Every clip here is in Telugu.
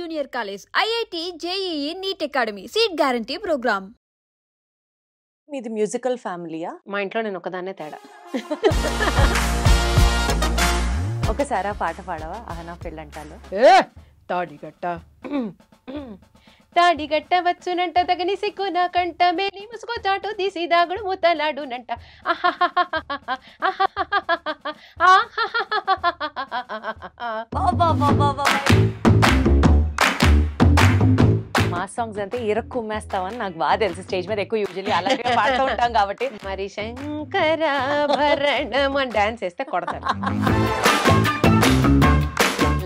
Junior college, IIT, JEE, NEET academy, seat guarantee programme. మీది మ్యూజికల్ ఫ్యామిలీయా? మా ఇంట్లో నేను ఒకదాన్నే తేడా. ఒకసారి ఆ పాట పాడవా? ఆహనా పెళ్ళంటాలో. తాడిగట్ట తాడిగట్ట వచ్చునంట తగని సిక్కు నా కంట మేలి ముసుకో చాటు తీసి దాగుడు ముతలాడునంట. మా సాంగ్స్ అంటే ఇరకు ఉమ్మేస్తావని నాకు బాగా తెలుసు. స్టేజ్ మీద ఎక్కువ యూజువల్లీ అలాగే పాడుతూ ఉంటాం కాబట్టి. మరి శంకరాభరణం అని డాన్స్ వేస్తే కొడతారు.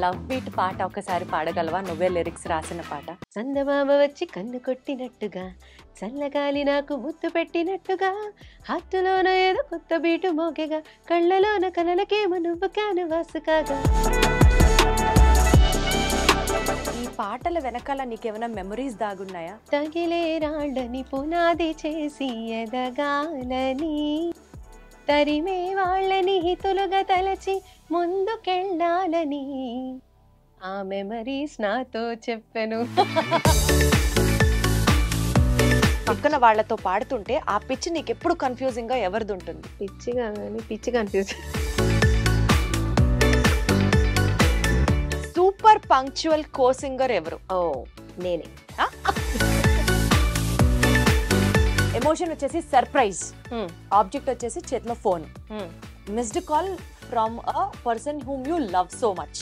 లవ్ బీట్ పాట ఒకసారి పాడగలవా? నువ్వే లిరిక్స్ రాసిన పాట. చందమామ వచ్చి కన్ను కొట్టినట్టుగా, చల్లగాలి నాకు ముద్దు పెట్టినట్టుగా, హార్టులోన ఏదో కొత్త బీటు మోగేగా, కళ్ళలోన కలలకేమో నువ్వు క్యాన్వాస్ కాగా. ఈ పాటల వెనకాల నీకేమైనా మెమరీస్ దాగున్నాయా? తగిలే రాళ్ళని పునాది చేసి ఎదగాలని, తరిమే వాళ్ళని హితులుగా తలచి ముందుకెళ్ళాలని ఆ మెమరీస్ నాతో చెప్పెను. పక్కన వాళ్ళతో పాడుతుంటే ఆ పిచ్ నీకు ఎప్పుడు కన్ఫ్యూజింగ్ గా ఎవరిది ఉంటుంది? పిచ్చి కన్ఫ్యూజ్. సూపర్ పంక్చువల్ కో సింగర్ ఎవరు? ఓ నేనే. ఎమోషన్ వచ్చేసి సర్ప్రైజ్, ఆబ్జెక్ట్ వచ్చేసి చేతిలో phone, missed call from a person whom you love so much.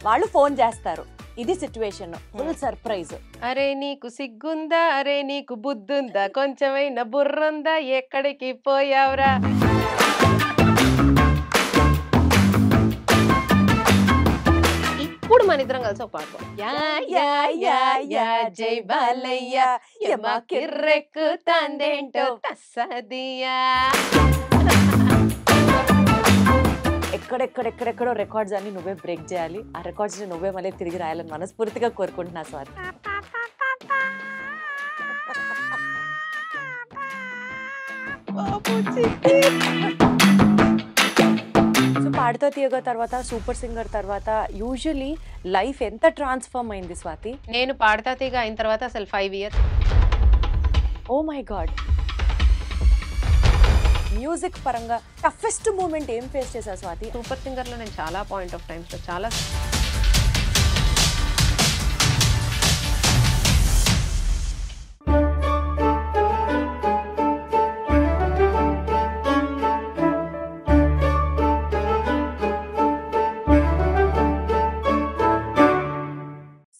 వాళ్ళు ఫోన్ చేస్తారు, ఇది సిచ్యువేషన్, ఫుల్ సర్ప్రైజ్. అరే నీకు సిగ్గుందా, అరే నీకు బుద్ధుందా, కొంచెమైనా బుర్రుందా, ఎక్కడికి పోయావురా. ఇప్పుడు మన ఇద్దరం కలిసి ఒక పాట జై బాలయ్య యమా కిర్రెక్కు తందేంటో తస్సదియా. ఎక్కడెక్కడెక్కడెక్కడో రికార్డ్స్ అన్ని నువ్వే బ్రేక్ చేయాలి, ఆ రికార్డ్స్ ని నువ్వే మళ్ళీ తిరిగి రాయాలని మనస్ఫూర్తిగా కోరుకుంటున్నా స్వాతి. సో పాడుతో తీయగా తర్వాత సూపర్ సింగర్ తర్వాత యూజువలీ లైఫ్ ఎంత ట్రాన్స్ఫార్మ్ అయింది స్వాతి? నేను పాడతా తీగ అయిన తర్వాత అసలు 5 years. Oh my god. Music పరంగా టఫెస్ట్ మూమెంట్ ఏం ఫేస్ చేశారు స్వాతి? సూపర్ సింగర్ లో నేను చాలా పాయింట్ ఆఫ్ టైమ్స్ లో చాలా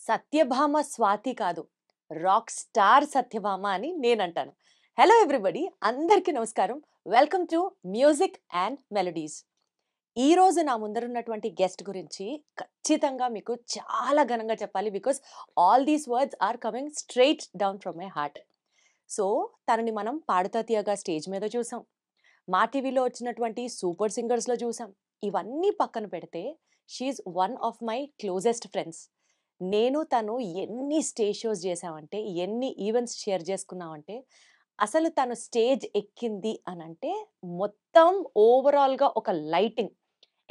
సత్యభామ స్వాతి కాదు, రాక్ స్టార్ సత్యభామ అని నేను అంటాను. హలో ఎవ్రీబడి, అందరికీ నమస్కారం. Welcome to music and melodies. ఈరోజు నా ముందరున్నటువంటి గెస్ట్ గురించి ఖచ్చితంగా మీకు చాలా ఘనంగా చెప్పాలి, because all these words are coming straight down from my heart. So తనని మనం పాడుతా తీయగా స్టేజ్ మీద చూసాం, మా టీవీలో వచ్చినటువంటి సూపర్ సింగర్స్లో చూసాం. ఇవన్నీ పక్కన పెడితే she's one of my closest friends. నేను తను ఎన్ని స్టేజ్ షోస్ చేసామంటే, ఎన్ని ఈవెంట్స్ షేర్ చేసుకున్నామంటే, అసలు తను స్టేజ్ ఎక్కింది అని అంటే మొత్తం ఓవరాల్గా ఒక లైటింగ్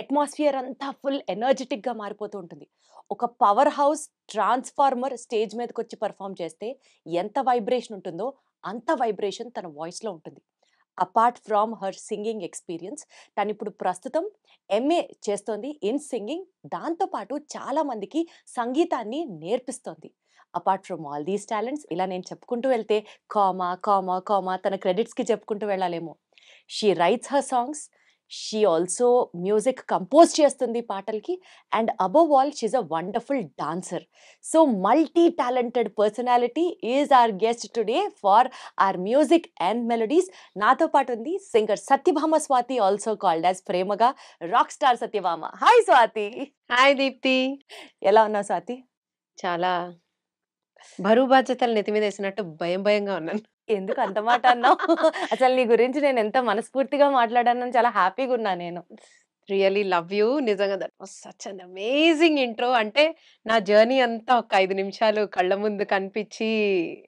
అట్మాస్ఫియర్ అంతా ఫుల్ ఎనర్జెటిక్గా మారిపోతూ ఉంటుంది. ఒక పవర్ హౌస్ ట్రాన్స్ఫార్మర్ స్టేజ్ మీదకి వచ్చి పర్ఫామ్ చేస్తే ఎంత వైబ్రేషన్ ఉంటుందో అంత వైబ్రేషన్ తన వాయిస్లో ఉంటుంది. Apart from her singing experience, తను ఇప్పుడు ప్రస్తుతం ఎంఏ చేస్తోంది ఇన్ సింగింగ్. దాంతోపాటు చాలామందికి సంగీతాన్ని నేర్పిస్తోంది. Apart from all these talents, ఇలా నేను చెప్పుకుంటూ వెళ్తే కామా కామా కామా తన క్రెడిట్స్కి చెప్పుకుంటూ వెళ్ళాలేమో. She writes her songs, she also music compose చేస్తుంది పాటలకి, and above all she's a wonderful dancer. So multi talented personality is our guest today for our music and melodies. నాతో పాటు ఉంది singer Satyabhama Swati, also called as ప్రేమగా rock star Satyabhama. Hi Swati. Hi Deepti. ఎలా ఉన్నావు స్వాతి? చాలా బరువు బాధ్యతలు నెత్తి మీద వేసినట్టు భయంగా ఉన్నాను. ఎందుకు అంత మాట అన్నావు? అసలు నీ గురించి నేను ఎంత మనస్ఫూర్తిగా మాట్లాడానని చాలా హ్యాపీగా ఉన్నా నేను. Really love you. నిజంగా that was such an amazing intro. అంటే నా జర్నీ అంతా ఒక 5 నిమిషాలు కళ్ళ ముందు కనిపించి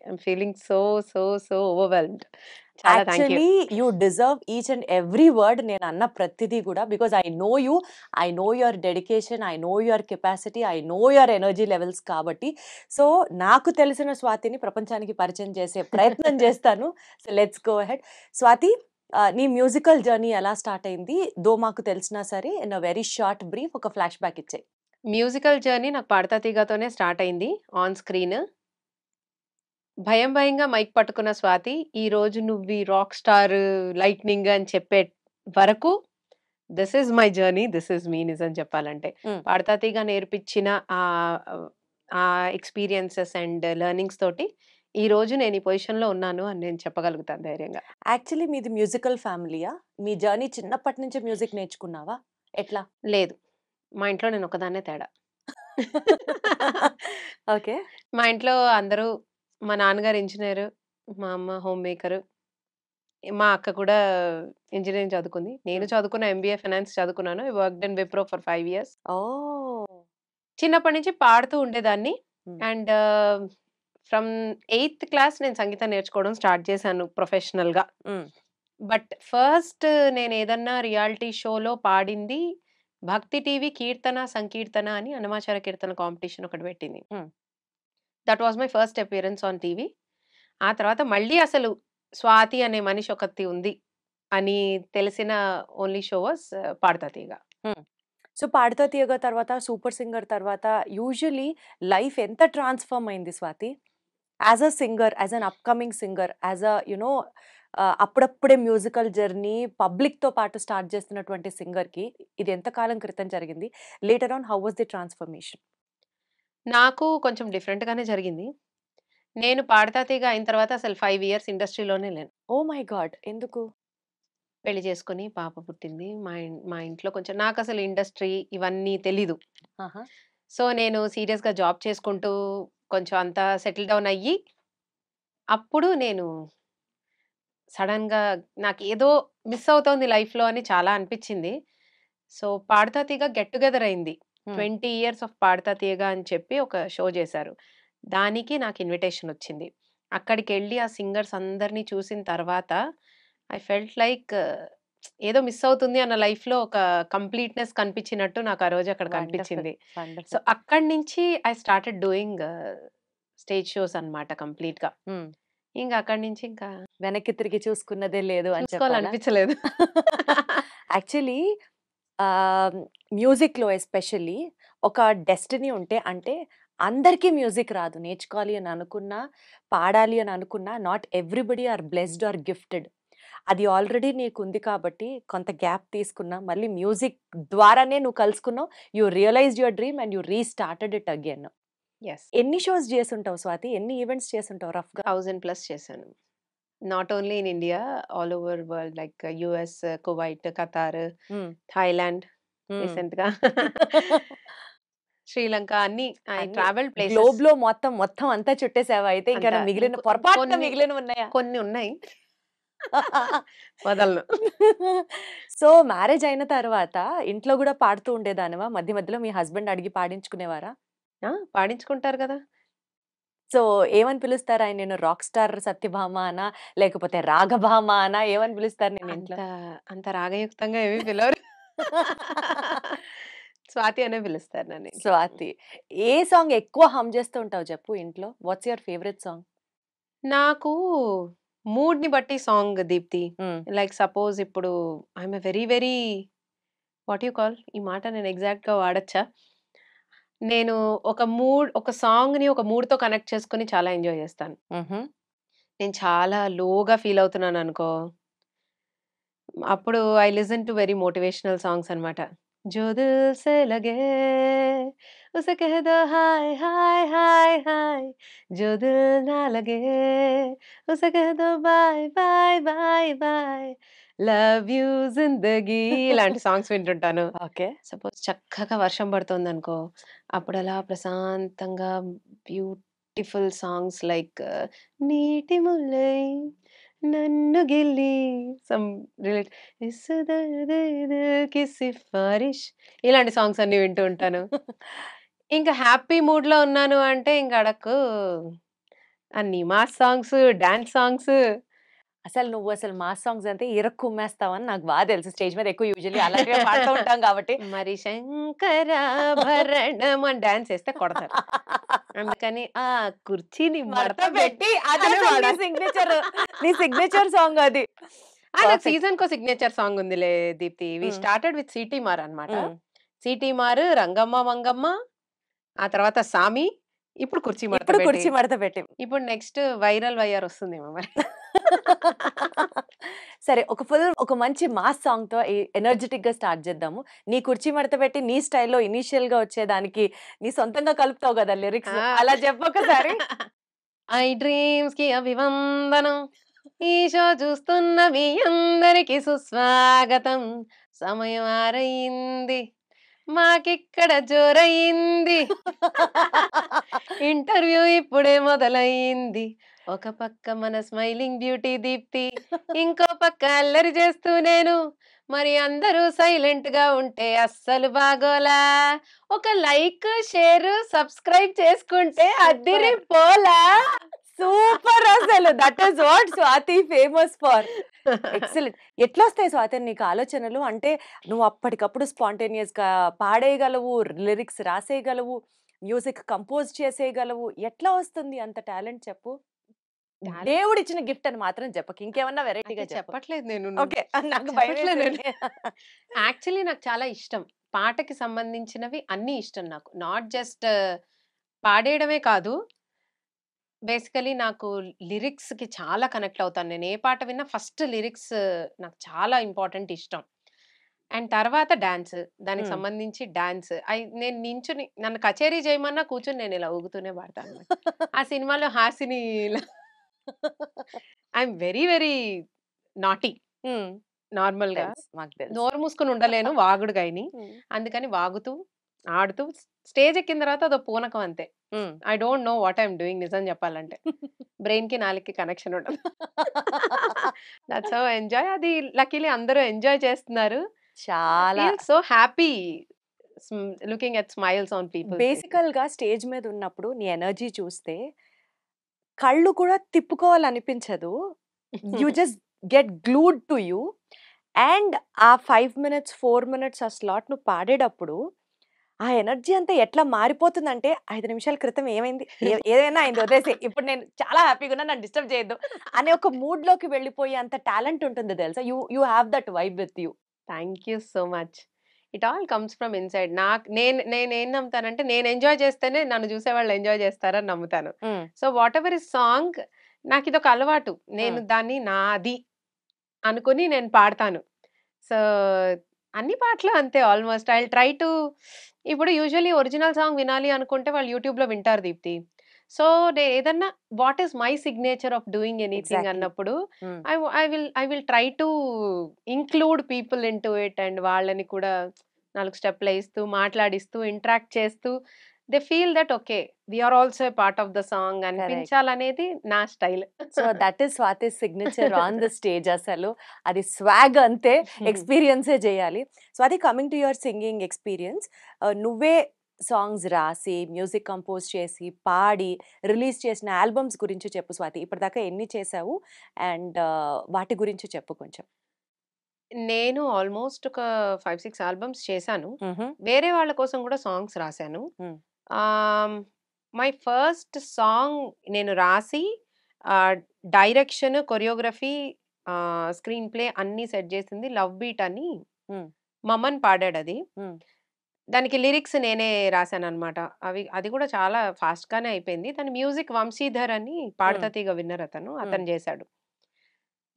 I'm feeling so so so overwhelmed. చాలా thank you. Actually you deserve each and every word నేను అన్న ప్రతిదీ కూడా, because I know you, I know your dedication, I know your capacity, I know your energy levels. కాబట్టి సో నాకు తెలిసిన స్వాతిని ప్రపంచానికి పరిచయం చేసే ప్రయత్నం చేస్తాను. So let's go ahead. Swati, నీ మ్యూజికల్ జర్నీ ఎలా స్టార్ట్ అయింది? దో మాకు తెలిసినా సరే in a very short brief ఒక ఫ్లాష్ బ్యాక్ ఇచ్చాయి. మ్యూజికల్ జర్నీ నాకు పాడతా తీగతోనే స్టార్ట్ అయింది ఆన్ స్క్రీన్. భయం భయంగా మైక్ పట్టుకున్న స్వాతి ఈ రోజు నువ్వు ఈ రాక్ స్టార్ లైట్నింగ్ అని చెప్పే వరకు this is my journey, this is me. నిజం చెప్పాలంటే Mm. పాడతా తీగ నేర్పించిన ఆ ఎక్స్పీరియన్సెస్ అండ్ లెర్నింగ్స్ తోటి ఈ రోజు నేను ఈ పొజిషన్ లో ఉన్నాను అని నేను చెప్పగలుగుతాను ధైర్యంగా. యాక్చువల్లీ మీది మ్యూజికల్ ఫ్యామిలీయా? మీ జర్నీ చిన్నప్పటి నుంచి మ్యూజిక్ నేర్చుకున్నావా? ఎట్లా? లేదు, మా ఇంట్లో నేను ఒకదాన్నే తేడా. ఓకే. మా ఇంట్లో అందరూ, మా నాన్నగారు ఇంజనీర్, మా అమ్మ హోమ్ మేకర్, మా అక్క కూడా ఇంజనీరింగ్ చదువుకుంది. నేను చదువుకున్న ఎంబీఏ ఫైనాన్స్ చదువుకున్నాను. I worked in Wipro for 5 years. ఓ. చిన్నప్పటి నుంచి పాడుతూ ఉండేదాన్ని. Hmm. And from 8th class నేను సంగీతం నేర్చుకోవడం స్టార్ట్ చేశాను ప్రొఫెషనల్గా. Mm. బట్ ఫస్ట్ నేను ఏదన్నా రియాలిటీ షోలో పాడింది భక్తి టీవీ కీర్తన సంకీర్తన అని అన్నమాచార కీర్తన కాంపిటీషన్ ఒకటి పెట్టింది. Hmm. That was my first appearance on TV. ఆ తర్వాత మళ్ళీ అసలు స్వాతి అనే మనిషి ఒకటి ఉంది అని తెలిసిన ఓన్లీ షో వాస్ పాడతా తీగ. సో పాడుతా తీయగా తర్వాత సూపర్ సింగర్ తర్వాత యూజువలీ లైఫ్ ఎంత ట్రాన్స్ఫార్మ్ అయింది Swathi? As a singer, as an upcoming singer, as a you know అప్పుడప్పుడే మ్యూజికల్ జర్నీ పబ్లిక్తో పాటు స్టార్ట్ చేస్తున్నటువంటి సింగర్కి ఇది ఎంత కాలం క్రితం జరిగింది? Later on how was the transformation? నాకు కొంచెం డిఫరెంట్గానే జరిగింది. నేను పాడతా తీగ అయిన తర్వాత అసలు 5 years ఇండస్ట్రీలోనే లేను. ఓ మై గాడ్, ఎందుకు? పెళ్లి చేసుకుని పాప పుట్టింది. మా ఇంట్లో కొంచెం నాకు అసలు ఇండస్ట్రీ ఇవన్నీ తెలీదు. ఆహా. సో నేను సీరియస్గా జాబ్ చేసుకుంటూ కొంచెం అంతా సెటిల్ డౌన్ అయ్యి అప్పుడు నేను సడన్గా నాకు ఏదో మిస్ అవుతోంది లైఫ్లో అని చాలా అనిపించింది. సో పాడతా తీగ గెట్ టుగెదర్ అయింది. 20 years ఆఫ్ పాడతా తీగ అని చెప్పి ఒక షో చేశారు. దానికి నాకు ఇన్విటేషన్ వచ్చింది. అక్కడికి వెళ్ళి ఆ సింగర్స్ అందరినీ చూసిన తర్వాత ఐ ఫెల్ట్ లైక్ ఏదో మిస్ అవుతుంది అన్న లైఫ్లో ఒక కంప్లీట్నెస్ కనిపించినట్టు నాకు ఆ రోజు అక్కడ కనిపించింది. సో అక్కడి నుంచి I started doing stage shows అన్నమాట కంప్లీట్గా. ఇంకా అక్కడి నుంచి ఇంకా వెనక్కి తిరిగి చూసుకున్నదే లేదు అని చెప్పాలా? చూసుకోవాలనిపించలేదు. యాక్చువల్లీ మ్యూజిక్లో ఎస్పెషల్లీ ఒక డెస్టినీ ఉంటే, అంటే అందరికీ మ్యూజిక్ రాదు. నేర్చుకోవాలి అని అనుకున్నా, పాడాలి అని అనుకున్నా, not everybody are blessed or gifted. అది ఆల్రెడీ నీకు ఉంది కాబట్టి కొంత గ్యాప్ తీసుకున్నా, మళ్ళీ మ్యూజిక్ ద్వారానే నువ్వు కలుసుకున్నావు. You realised your dream and you restarted it again. Yes, ఎన్ని షోస్ చేసుంటావు స్వాతి? ఎన్ని ఈవెంట్స్ చేసుంటావు రఫ్గా? 1000+ చేశాను. Not only in India, all over world, like US, Kuwait, Qatar, Thailand, రీసెంట్గా శ్రీలంక, అన్ని ఐ ట్రావెల్ ప్లేసెస్. గ్లోబ్ లో మొత్తం అంతా చుట్టేసావా? అయితే ఇంకా అంతా. మిగిలిన ఇంకో- పొరపాటున కొన్ని- మిగిలిన ఉన్నాయా? కొన్ని ఉన్నాయి, వదలను. సో మ్యారేజ్ అయిన తర్వాత ఇంట్లో కూడా పాడుతూ ఉండేదానివా? మధ్య మధ్యలో మీ హస్బెండ్ అడిగి పాడించుకునేవారా? పాడించుకుంటారు కదా. సో ఏమని పిలుస్తారు ఆయన? నేను రాక్ స్టార్ సత్యభామ అనా, లేకపోతే రాగభామ అనా? ఏమని పిలుస్తారు నేను ఇంట్లో? అంత రాగయుక్తంగా ఏమీ పిలవరు. స్వాతి అనే పిలుస్తారు నన్ను. స్వాతి, ఏ సాంగ్ ఎక్కువ హమ్ చేస్తూ ఉంటావు చెప్పు ఇంట్లో? What's your favourite song? నాకు మూడ్ ని బట్టి సాంగ్ దీప్తి. లైక్ సపోజ్ ఇప్పుడు I'm very very what you call, ఈ మాట నేను ఎగ్జాక్ట్ గా వాడచ్చా? నేను ఒక సాంగ్ ని ఒక మూడ్ తో కనెక్ట్ చేసుకుని చాలా ఎంజాయ్ చేస్తాను. నేను చాలా లోగా ఫీల్ అవుతున్నాను అనుకో, అప్పుడు I listen to very motivational songs అన్నమాట. जो दिल से लगे उसे कह दो हाय हाय हाय हाय, जो दिल ना लगे उसे कह दो bye bye bye bye, love you జిందగీ, ఇలాంటి సాంగ్స్ వింటుంటాను. ఓకే. సపోజ్ చక్కగా వర్షం పడుతుంది అనుకో, అప్పుడు అలా ప్రశాంతంగా బ్యూటిఫుల్ సాంగ్స్ లైక్ నీటి ముల్లై నన్ను గిల్లి, సమ్ రిలేట్ ఇస్ కి సిఫారిష్, ఇలాంటి సాంగ్స్ అన్ని వింటూ ఉంటాను. ఇంకా హ్యాపీ మూడ్ లో ఉన్నాను అంటే ఇంకా అడక్కు అన్ని మాస్ సాంగ్స్, డాన్స్ సాంగ్స్. అసలు నువ్వు అసలు మాస్ సాంగ్స్ అంటే ఇరక్కుమ్మేస్తావని నాకు బాగా తెలుసు. స్టేజ్ మీద ఎక్కువ యూజువల్లీ అలాగే పాడుతూ ఉంటాం కాబట్టి. మరి శంకరాభరణం అని డాన్స్ వేస్తే కొడతారు. అందుకని ఆ కుర్చీని మడత మడత పెట్టి అది అనే అసలు వాడాలి. నీ సిగ్నేచర్ సాంగ్ అది. నాకు Perfect. సీజన్ కో సిగ్నేచర్ సాంగ్ ఉందిలే Deepthi. We started with Seeti Maar అన్నమాట. సిటీ మార్, రంగమ్మ మంగమ్మ, ఆ తర్వాత సామి, ఇప్పుడు కుర్చీ మడత ఇప్పుడు పెట్టి. కుర్చీ మడత పెట్టి. ఇప్పుడు నెక్స్ట్ వైరల్ వైఆర్ వస్తుందేమో మరి. సరే ఒక మంచి మాస్ సాంగ్ తో ఎనర్జెటిక్ గా స్టార్ట్ చేద్దాము. నీ కుర్చీ మడత పెట్టి నీ స్టైల్లో ఇనీషియల్ గా వచ్చేదానికి నీ సొంతంగా కలుపుతావు కదా లిరిక్స్, ఆ. అలా చెప్పొకసారి. ఐ డ్రీమ్స్ కి అభివందనం, ఈ షో చూస్తున్న మీ అందరికి సుస్వాగతం. సమయం ఆరైంది, మాకిక్కడ జోరయింది, ఇంటర్వ్యూ ఇప్పుడే మొదలైంది. ఒక పక్క మన స్మైలింగ్ బ్యూటీ దీప్తి, ఇంకో పక్క అల్లరి చేస్తూ నేను. మరి అందరూ సైలెంట్ గా ఉంటే అస్సలు బాగోలా. ఒక లైక్, షేర్, సబ్స్క్రైబ్ చేసుకుంటే అద్దిరి పోలా. సూపర్ అసలు. That is what Swathi famous for. Excellent. ఎట్లా వస్తాయి స్వాతి నీకు ఆలోచనలు? అంటే నువ్వు అప్పటికప్పుడు స్పాంటేనియస్ గా పాడేయగలవు, లిరిక్స్ రాసేయగలవు, మ్యూజిక్ కంపోజ్ చేసేయగలవు. ఎట్లా వస్తుంది అంత టాలెంట్ చెప్పు? దేవుడిచ్చిన గిఫ్ట్ అని మాత్రం చెప్పకు, ఇంకేమన్నా వెరైటీగా చెప్పు. చెప్పట్లేదు నేను. ఓకే, నాకు చెప్పట్లేదు భయం. యాక్చువల్లీ నాకు చాలా ఇష్టం. పాటకి సంబంధించినవి అన్నీ ఇష్టం నాకు. నాట్ జస్ట్ పాడేయడమే కాదు. బేసికలీ నాకు లిరిక్స్‌కి చాలా కనెక్ట్ అవుతాను. నేను ఏ పాట విన్నా ఫస్ట్ లిరిక్స్ నాకు చాలా ఇంపార్టెంట్, ఇష్టం. అండ్ తర్వాత డాన్స్. దానికి సంబంధించి డాన్స్. నేను నించొని నన్ను కచేరీ చేయమన్నా కూర్చొని నేను ఇలా ఊగుతూనే పాడతాను. ఆ సినిమాలో Hasini I'm very very naughty నార్మల్‌గా. మాకు తెలుసు. నోరు మూసుకొని ఉండలేను వాగుడు గాయని. అందుకని వాగుతూ, ఆడుతూ స్టేజ్ ఎక్కిన తర్వాత అదో పూనకం అంతే. I don't know what I'm doing నిజం చెప్పాలంటే. బ్రెయిన్‌కి నాలుకకి కనెక్షన్ ఉండదు. That's how enjoy. అది లక్కీలీ అందరూ ఎంజాయ్ చేస్తున్నారు. చాలా feel so happy looking at smiles on people. బేసికల్ గా స్టేజ్ మీద ఉన్నప్పుడు నీ ఎనర్జీ చూస్తే కళ్ళు కూడా తిప్పుకోవాలనిపించదు. You just get glued to you. And ఆ 5 minutes 4 minutes ఆ స్లాట్ నువ్వు పాడేటప్పుడు ఆ ఎనర్జీ అంతా ఎట్లా మారిపోతుందంటే 5 నిమిషాల క్రితం ఏమైంది, ఏదైనా అయింది వదిలేసి, ఇప్పుడు నేను చాలా హ్యాపీగా ఉన్నా, నన్ను డిస్టర్బ్ చేయొద్దు అనే ఒక మూడ్ లోకి వెళ్ళిపోయే అంత టాలెంట్ ఉంటుంది తెలుసా. You have that vibe with you. Thank you so much. It all comes from inside. నేనేం నమ్ముతానంటే నేను ఎంజాయ్ చేస్తేనే నన్ను చూసేవాళ్ళు ఎంజాయ్ చేస్తారని నమ్ముతాను. So what ever is song, నాకు ఇదొక అలవాటు. నేను దాన్ని నాది అనుకుని నేను పాడతాను. సో అన్ని పాటలు అంతే ఆల్మోస్ట్. I try to. ఇప్పుడు యూజువల్లీ ఒరిజినల్ సాంగ్ వినాలి అనుకుంటే వాళ్ళు యూట్యూబ్లో వింటారు దీప్తి. సో ఏదన్నా what is my signature of doing anything Exactly. అన్నప్పుడు I will try to include people in to it. And వాళ్ళని కూడా 4 స్టెప్లు వేస్తూ, మాట్లాడిస్తూ, ఇంటరాక్ట్ చేస్తూ they feel that okay we're also a part of the song అనిపించాలనేది నా style. So that is Swati signature on the stage. అసలు అది స్వాగ్ అంతే, ఎక్స్పీరియన్సే చేయాలి. Swathi, coming to your singing experience, నువ్వే సాంగ్స్ రాసి, మ్యూజిక్ కంపోజ్ చేసి, పాడి, రిలీజ్ చేసిన ఆల్బమ్స్ గురించి చెప్పు స్వాతి. ఇప్పటిదాకా ఎన్ని చేసావు అండ్ వాటి గురించి చెప్పు కొంచెం. నేను ఆల్మోస్ట్ ఒక 5-6 ఆల్బమ్స్ చేశాను. వేరే వాళ్ళ కోసం కూడా సాంగ్స్ రాశాను. మై ఫస్ట్ సాంగ్ నేను రాసి డైరెక్షన్, కొరియోగ్రఫీ, స్క్రీన్ ప్లే అన్ని సెట్ చేసింది లవ్ బీట్ అని మమన్ పాడాడు. అది దానికి లిరిక్స్ నేనే రాశాను అనమాట. అది కూడా చాలా ఫాస్ట్ గానే అయిపోయింది. దాని మ్యూజిక్ వంశీధర్ అని పాడతా తీగ విన్నర్ అతను చేశాడు.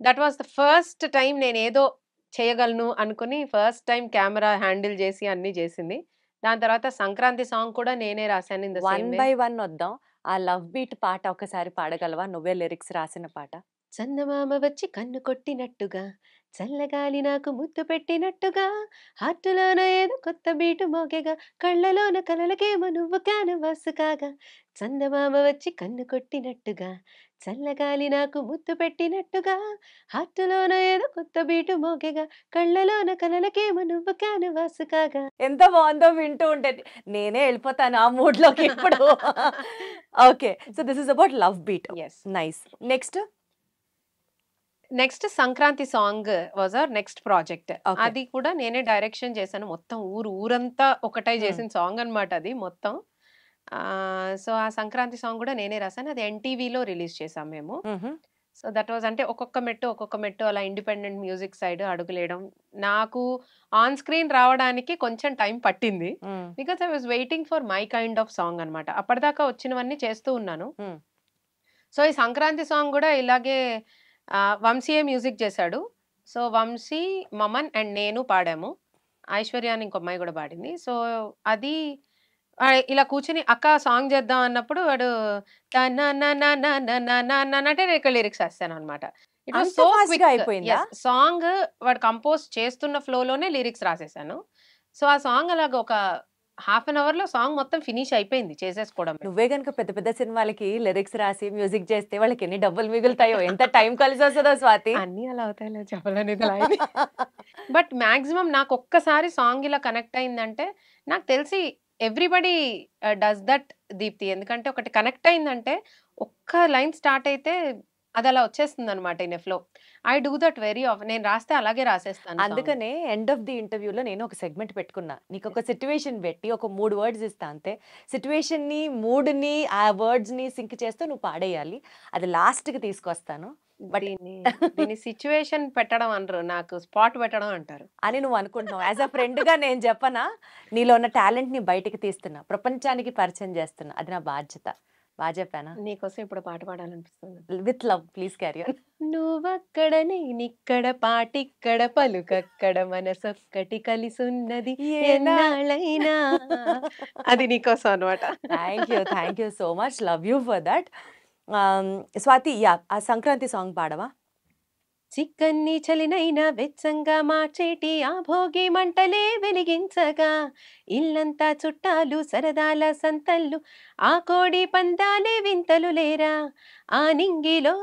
That was the first time నేను ఏదో చేయగలను అనుకుని ఫస్ట్ టైం కెమెరా హ్యాండిల్ చేసి అన్ని చేసింది. దాని తర్వాత సంక్రాంతి సాంగ్ కూడా నేనే రాశాను. In the same one way. By one వద్దాం. ఆ లవ్ బీట్ పాట ఒకసారి పాడగలవా, నువ్వే లిరిక్స్ రాసిన పాట? చందమామ వచ్చి కన్ను కొట్టినట్టుగా, చల్లగాలి నాకు ముద్దు పెట్టినట్టుగా, హార్టులోన ఏదో కొత్త బీటు మోగేగా, కళ్ళలోన కలలకేమో నువ్వు క్యాన్వాస్ కాగా. చందమామ వచ్చి కన్ను కొట్టినట్టుగా, చల్లగాలి నాకు ముద్దు పెట్టినట్టుగా, హార్టులోన ఏదో కొత్త బీటు మోగేగా, కళ్ళలోన కలలకేమో నువ్వు క్యాన్వాస్ కాగా. ఎంత బాగుందో వింటూ ఉంటేది. నేనే వెళ్ళిపోతాను ఆ మూడ్ లోకి ఇప్పుడు. Okay, so this is about love beat. Yes. Nice. Next next Sankranti song was our next project. Okay. అది కూడా నేనే డైరెక్షన్ చేశాను. మొత్తం ఊరంతా ఒకటై హ్మ్. చేసిన సాంగ్ అన్నమాట అది మొత్తం. సో, ఆ సంక్రాంతి సాంగ్ కూడా నేనే రాసాను. అది ఎన్‌టీవీలో రిలీజ్ చేసాం మేము. హుహు. సో, దట్ వాజ్ అంటే ఒక్కొక్క మెట్టు అలా ఇండిపెండెంట్ మ్యూజిక్ సైడ్ అడుగులేయడం. నాకు ఆన్ స్క్రీన్ రావడానికి కొంచెం టైం పట్టింది. హ్మ్. Because I was waiting for my kind of song అన్నమాట. అప్పటిదాకా వచ్చినవన్నీ చేస్తూ ఉన్నాను. హ్మ్. సో, ఈ సంక్రాంతి సాంగ్ గూడా ఇలాగే వంశీయే మ్యూజిక్ చేశాడు. సో, వంశీ, మమన్ అండ్ నేను పాడాము. ఐశ్వర్య అని ఇంకో అమ్మాయి గూడా పాడింది. సో, అది ఇలా కూర్చొని అక్క సాంగ్ చేద్దాం అన్నప్పుడు వాడు తననననననననన అంటే నేను ఇక్కడ లిరిక్స్ రాసేసాననమాట. ఇట్ వాస్ అంత సో ఫాస్ట్‌గా క్విక్. అయిపోయిందా? యెస్. సాంగ్ వాడు కంపోజ్ చేస్తున్న ఫ్లోలోనే లిరిక్స్ రాసేసాను. సో, ఆ సాంగ్ అలాగా ఒక హాఫ్ అన్ అవర్‌లో సాంగ్ మొత్తం ఫినిష్ అయిపోయింది చేసేసుకోవడమే. నువ్వే గనుక పెద్ద పెద్ద సినిమాలకి లిరిక్స్ రాసి మ్యూజిక్ చేస్తే వాళ్ళకి ఎన్ని డబ్బులు మిగులుతాయో, ఎంత టైం కలిసొస్తదో స్వాతి. అన్నీ అలా అవుతాయిలే చెప్పాలనేది లాయని. బట్ మాక్సిమం నాకొక్కసారి సాంగ్ ఇలా కనెక్ట్ అయిందంటే, నాకు తెలిసి ఎవ్రీబడీ డస్ దట్ దీప్తి. ఎందుకంటే ఒకటి కనెక్ట్ అయిందంటే, ఒక్క లైన్ స్టార్ట్ అయితే అదలా వచ్చేస్తుందనమాట in a flow. I do that very often. నేను రాస్తే అలాగే రాసేస్తాను సాంగ్. అందుకనే ఎండ్ ఆఫ్ ది ఇంటర్వ్యూలో నేను ఒక సెగ్మెంట్ పెట్టుకున్నా. నీకొక సిట్యుయేషన్ పెట్టి ఒక 3 వర్డ్స్ ఇస్తా అంతే. సిట్యుయేషన్‌ని, మూడ్‌ని, ఆ వర్డ్స్‌ని సింక్ చేస్తూ నువ్వు పాడేయాలి. అది లాస్ట్‌కి తీసుకొస్తాను. బట్ దీన్ని సిట్యుయేషన్ పెట్టడం అనరు. నాకు స్పాట్ పెట్టడం అంటారు. అని నువ్వు అనుకుంటున్నావు. యాస్ ఎ ఫ్రెండ్‌గా నేను చెప్పనా? నీలో ఉన్న టాలెంట్‌ని బయటికి తీస్తున్నా. ప్రపంచానికి పరిచయం చేస్తున్నా. అది నా బాధ్యత. బా చెప్పానా? నీకోసం ఇప్పుడు పాట పాడాలనిపిస్తుంది. With love please carry on. నువ్వక్కడ నేనిక్కడ పాటిక్కడ పలుకక్కడ మనసొక్కటి కలిసున్నది ఎన్నాళ్ళైనా. అది నీకోసం అనమాట. Thank you so much. Love you for that. Swati ఆ సంక్రాంతి సాంగ్ పాడవా? చిక్కన్ని చలినైనా వెచ్చంగా మార్చేటి ఆ భోగి మంటలే వెలిగించగా ఇల్లంతా చుట్టాలు సరదాల సంతల్లు ఆ కోడి పందాలే వింతలు లేరా ఆ నింగిలో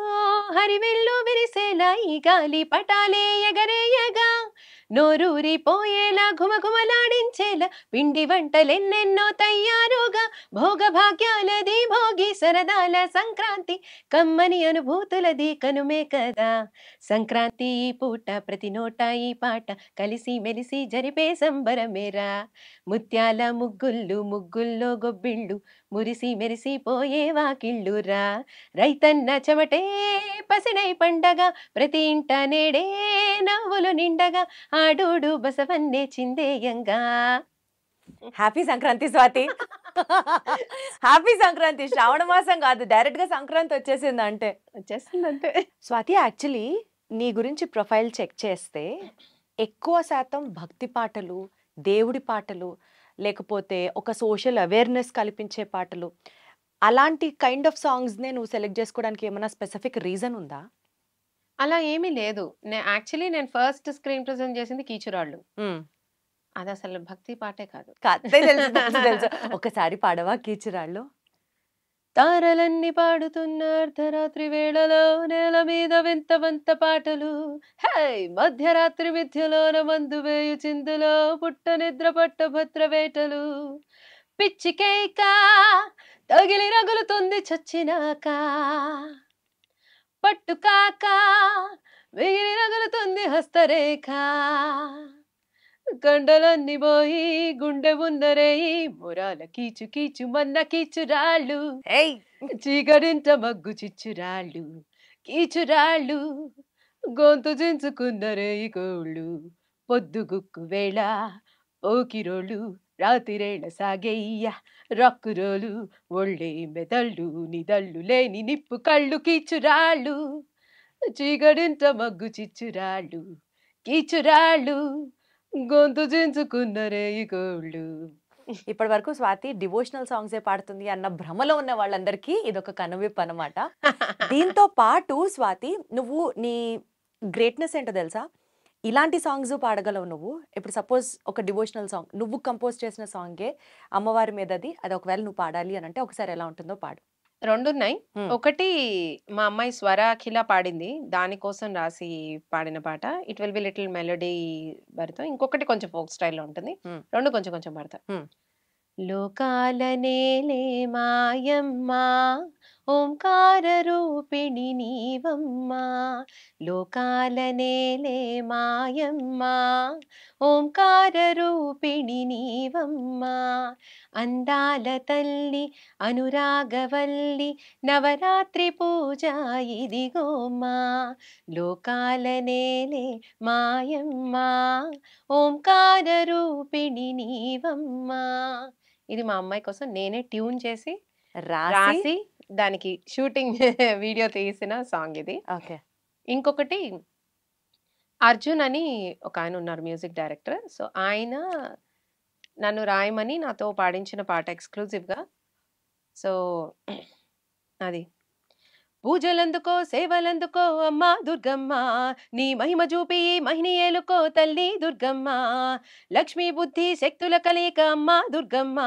హరివెల్లు విరిసేలా ఈ గాలి పటాలే ఎగరేయగా నోరూరిపోయేలా ఘుమఘుమలాడించేలా పిండి వంటలెన్నెన్నో తయారుగా భోగభాగ్యాలది భోగి సరదాల సంక్రాంతి కమ్మని అనుభూతులది కనుమే కదా సంక్రాంతి ఈ పూట ప్రతి నోట ఈ పాట కలిసి మెలిసి జరిపే సంబరమేరా ముత్యాల ముగ్గుళ్ళు ముగ్గుల్లో గొబ్బిళ్ళు మురిసి మెరిసి పోయే వాకిళ్ళురా రైతన్న చెమటే పసినై పండగ ప్రతి ఇంట నేడే నవ్వులు నిండగా ఆడోడు బసవన్నే చిందేయంగా. హ్యాపీ సంక్రాంతి స్వాతి. హ్యాపీ సంక్రాంతి. శ్రావణ మాసం కాదు, డైరెక్ట్ గా సంక్రాంతి వచ్చేసింది అంటే. వచ్చేస్తుందంటే స్వాతి యాక్చువల్లీ నీ గురించి ప్రొఫైల్ చెక్ చేస్తే ఎక్కువ శాతం భక్తి పాటలు, దేవుడి పాటలు, లేకపోతే ఒక సోషల్ అవేర్నెస్ కల్పించే పాటలు, అలాంటి కైండ్ ఆఫ్ సాంగ్స్‌నే నువ్వు సెలెక్ట్ చేసుకోవడానికి ఏమైనా స్పెసిఫిక్ రీజన్ ఉందా? అలా ఏమీ లేదు. యాక్చువల్లీ నేను ఫస్ట్ స్క్రీన్ ప్రెజెంట్ చేసింది కీచురాళ్ళు. అది అసలు భక్తి పాటే కాదు. తెలుసు. ఒకసారి పాడవా కీచురాళ్ళు? తారలన్నీ పాడుతున్న అర్ధరాత్రి వేళలో నేల మీద వింత వింత పాటలు హై మధ్యరాత్రి మిథ్యలోన మందు వేయు చిందులో పుట్ట నిద్ర పట్ట భద్ర వేటలు పిచ్చి కేక తగిలి రగులుతుంది చచ్చినాక పట్టు కాక మిగిలి రగులుతుంది హస్తరేఖ కండలన్నీ పోయి గుండె ఉన్నరేయి మురాల కీచు కీచు మన్న కీచురాళ్ళు ఏయ్ చీకడింట మగ్గు చిచ్చురాళ్ళు కీచురాళ్ళు గొంతు చించుకున్నరేయి కోళ్ళు పొద్దుగుక్కు వేళ పోకిరోళ్ళు రాతిరేళ సాగేయ్య రక్కురోలు ఒళ్ళే మెదళ్ళు నిదళ్ళు లేని నిప్పు కళ్ళు కీచురాళ్ళు చీకడింట మగ్గు చిచ్చురాళ్ళు కీచురాళ్ళు గొంతు చించుకున్నరే ఈ కోళ్ళు. ఇప్పటి వరకు స్వాతి డివోషనల్ సాంగ్సే పాడుతుంది అన్న భ్రమలో ఉన్న వాళ్ళందరికీ ఇదొక కనువిప్పు అనమాట. దీంతో పాటు స్వాతి నువ్వు నీ గ్రేట్నెస్ ఏంటో తెలుసా? ఇలాంటి సాంగ్స్ పాడగలవు నువ్వు. ఇప్పుడు సపోజ్ ఒక డివోషనల్ సాంగ్ నువ్వు కంపోజ్ చేసిన సాంగే అమ్మవారి మీదది, అది ఒకవేళ నువ్వు పాడాలి అని అంటే ఒకసారి ఎలా ఉంటుందో పాడు. రెండున్నాయి. ఒకటి మా అమ్మాయి స్వర అఖిల పాడింది. దానికోసం రాసి పాడిన పాట. It will be little melody భరితం. ఇంకొకటి కొంచెం ఫోక్ స్టైల్‌లో ఉంటుంది. 2 కొంచెం కొంచెం పాడతా. లోకాల నేలే మాయమ్మ ఓంకార రూపిణి నీవమ్మా లోకాల నేలే మాయమ్మా ఓంకార రూపిణి నీవమ్మా అందాల తల్లి అనురాగవల్లి నవరాత్రి పూజ ఇదిగోమ్మా లోకాల నేలే మాయమ్మా ఓంకార రూపిణి నీవమ్మా. ఇది మా అమ్మాయి కోసం నేనే ట్యూన్ చేసి రాసి రాసి దానికి షూటింగ్ వీడియో తీసిన సాంగ్ ఇది. ఓకే. ఇంకొకటి అర్జున్ అని ఒక ఆయన ఉన్నారు మ్యూజిక్ డైరెక్టర్. సో ఆయన నన్ను రాయమని నాతో పాడించిన పాట ఎక్స్క్లూజివ్గా. సో అది పూజలందుకో సేవలందుకో అమ్మా దుర్గమ్మ నీ మహిమ చూపి మహిని ఏలుకో తల్లి దుర్గమ్మ లక్ష్మీ బుద్ధి శక్తుల కలయిక అమ్మా దుర్గమ్మ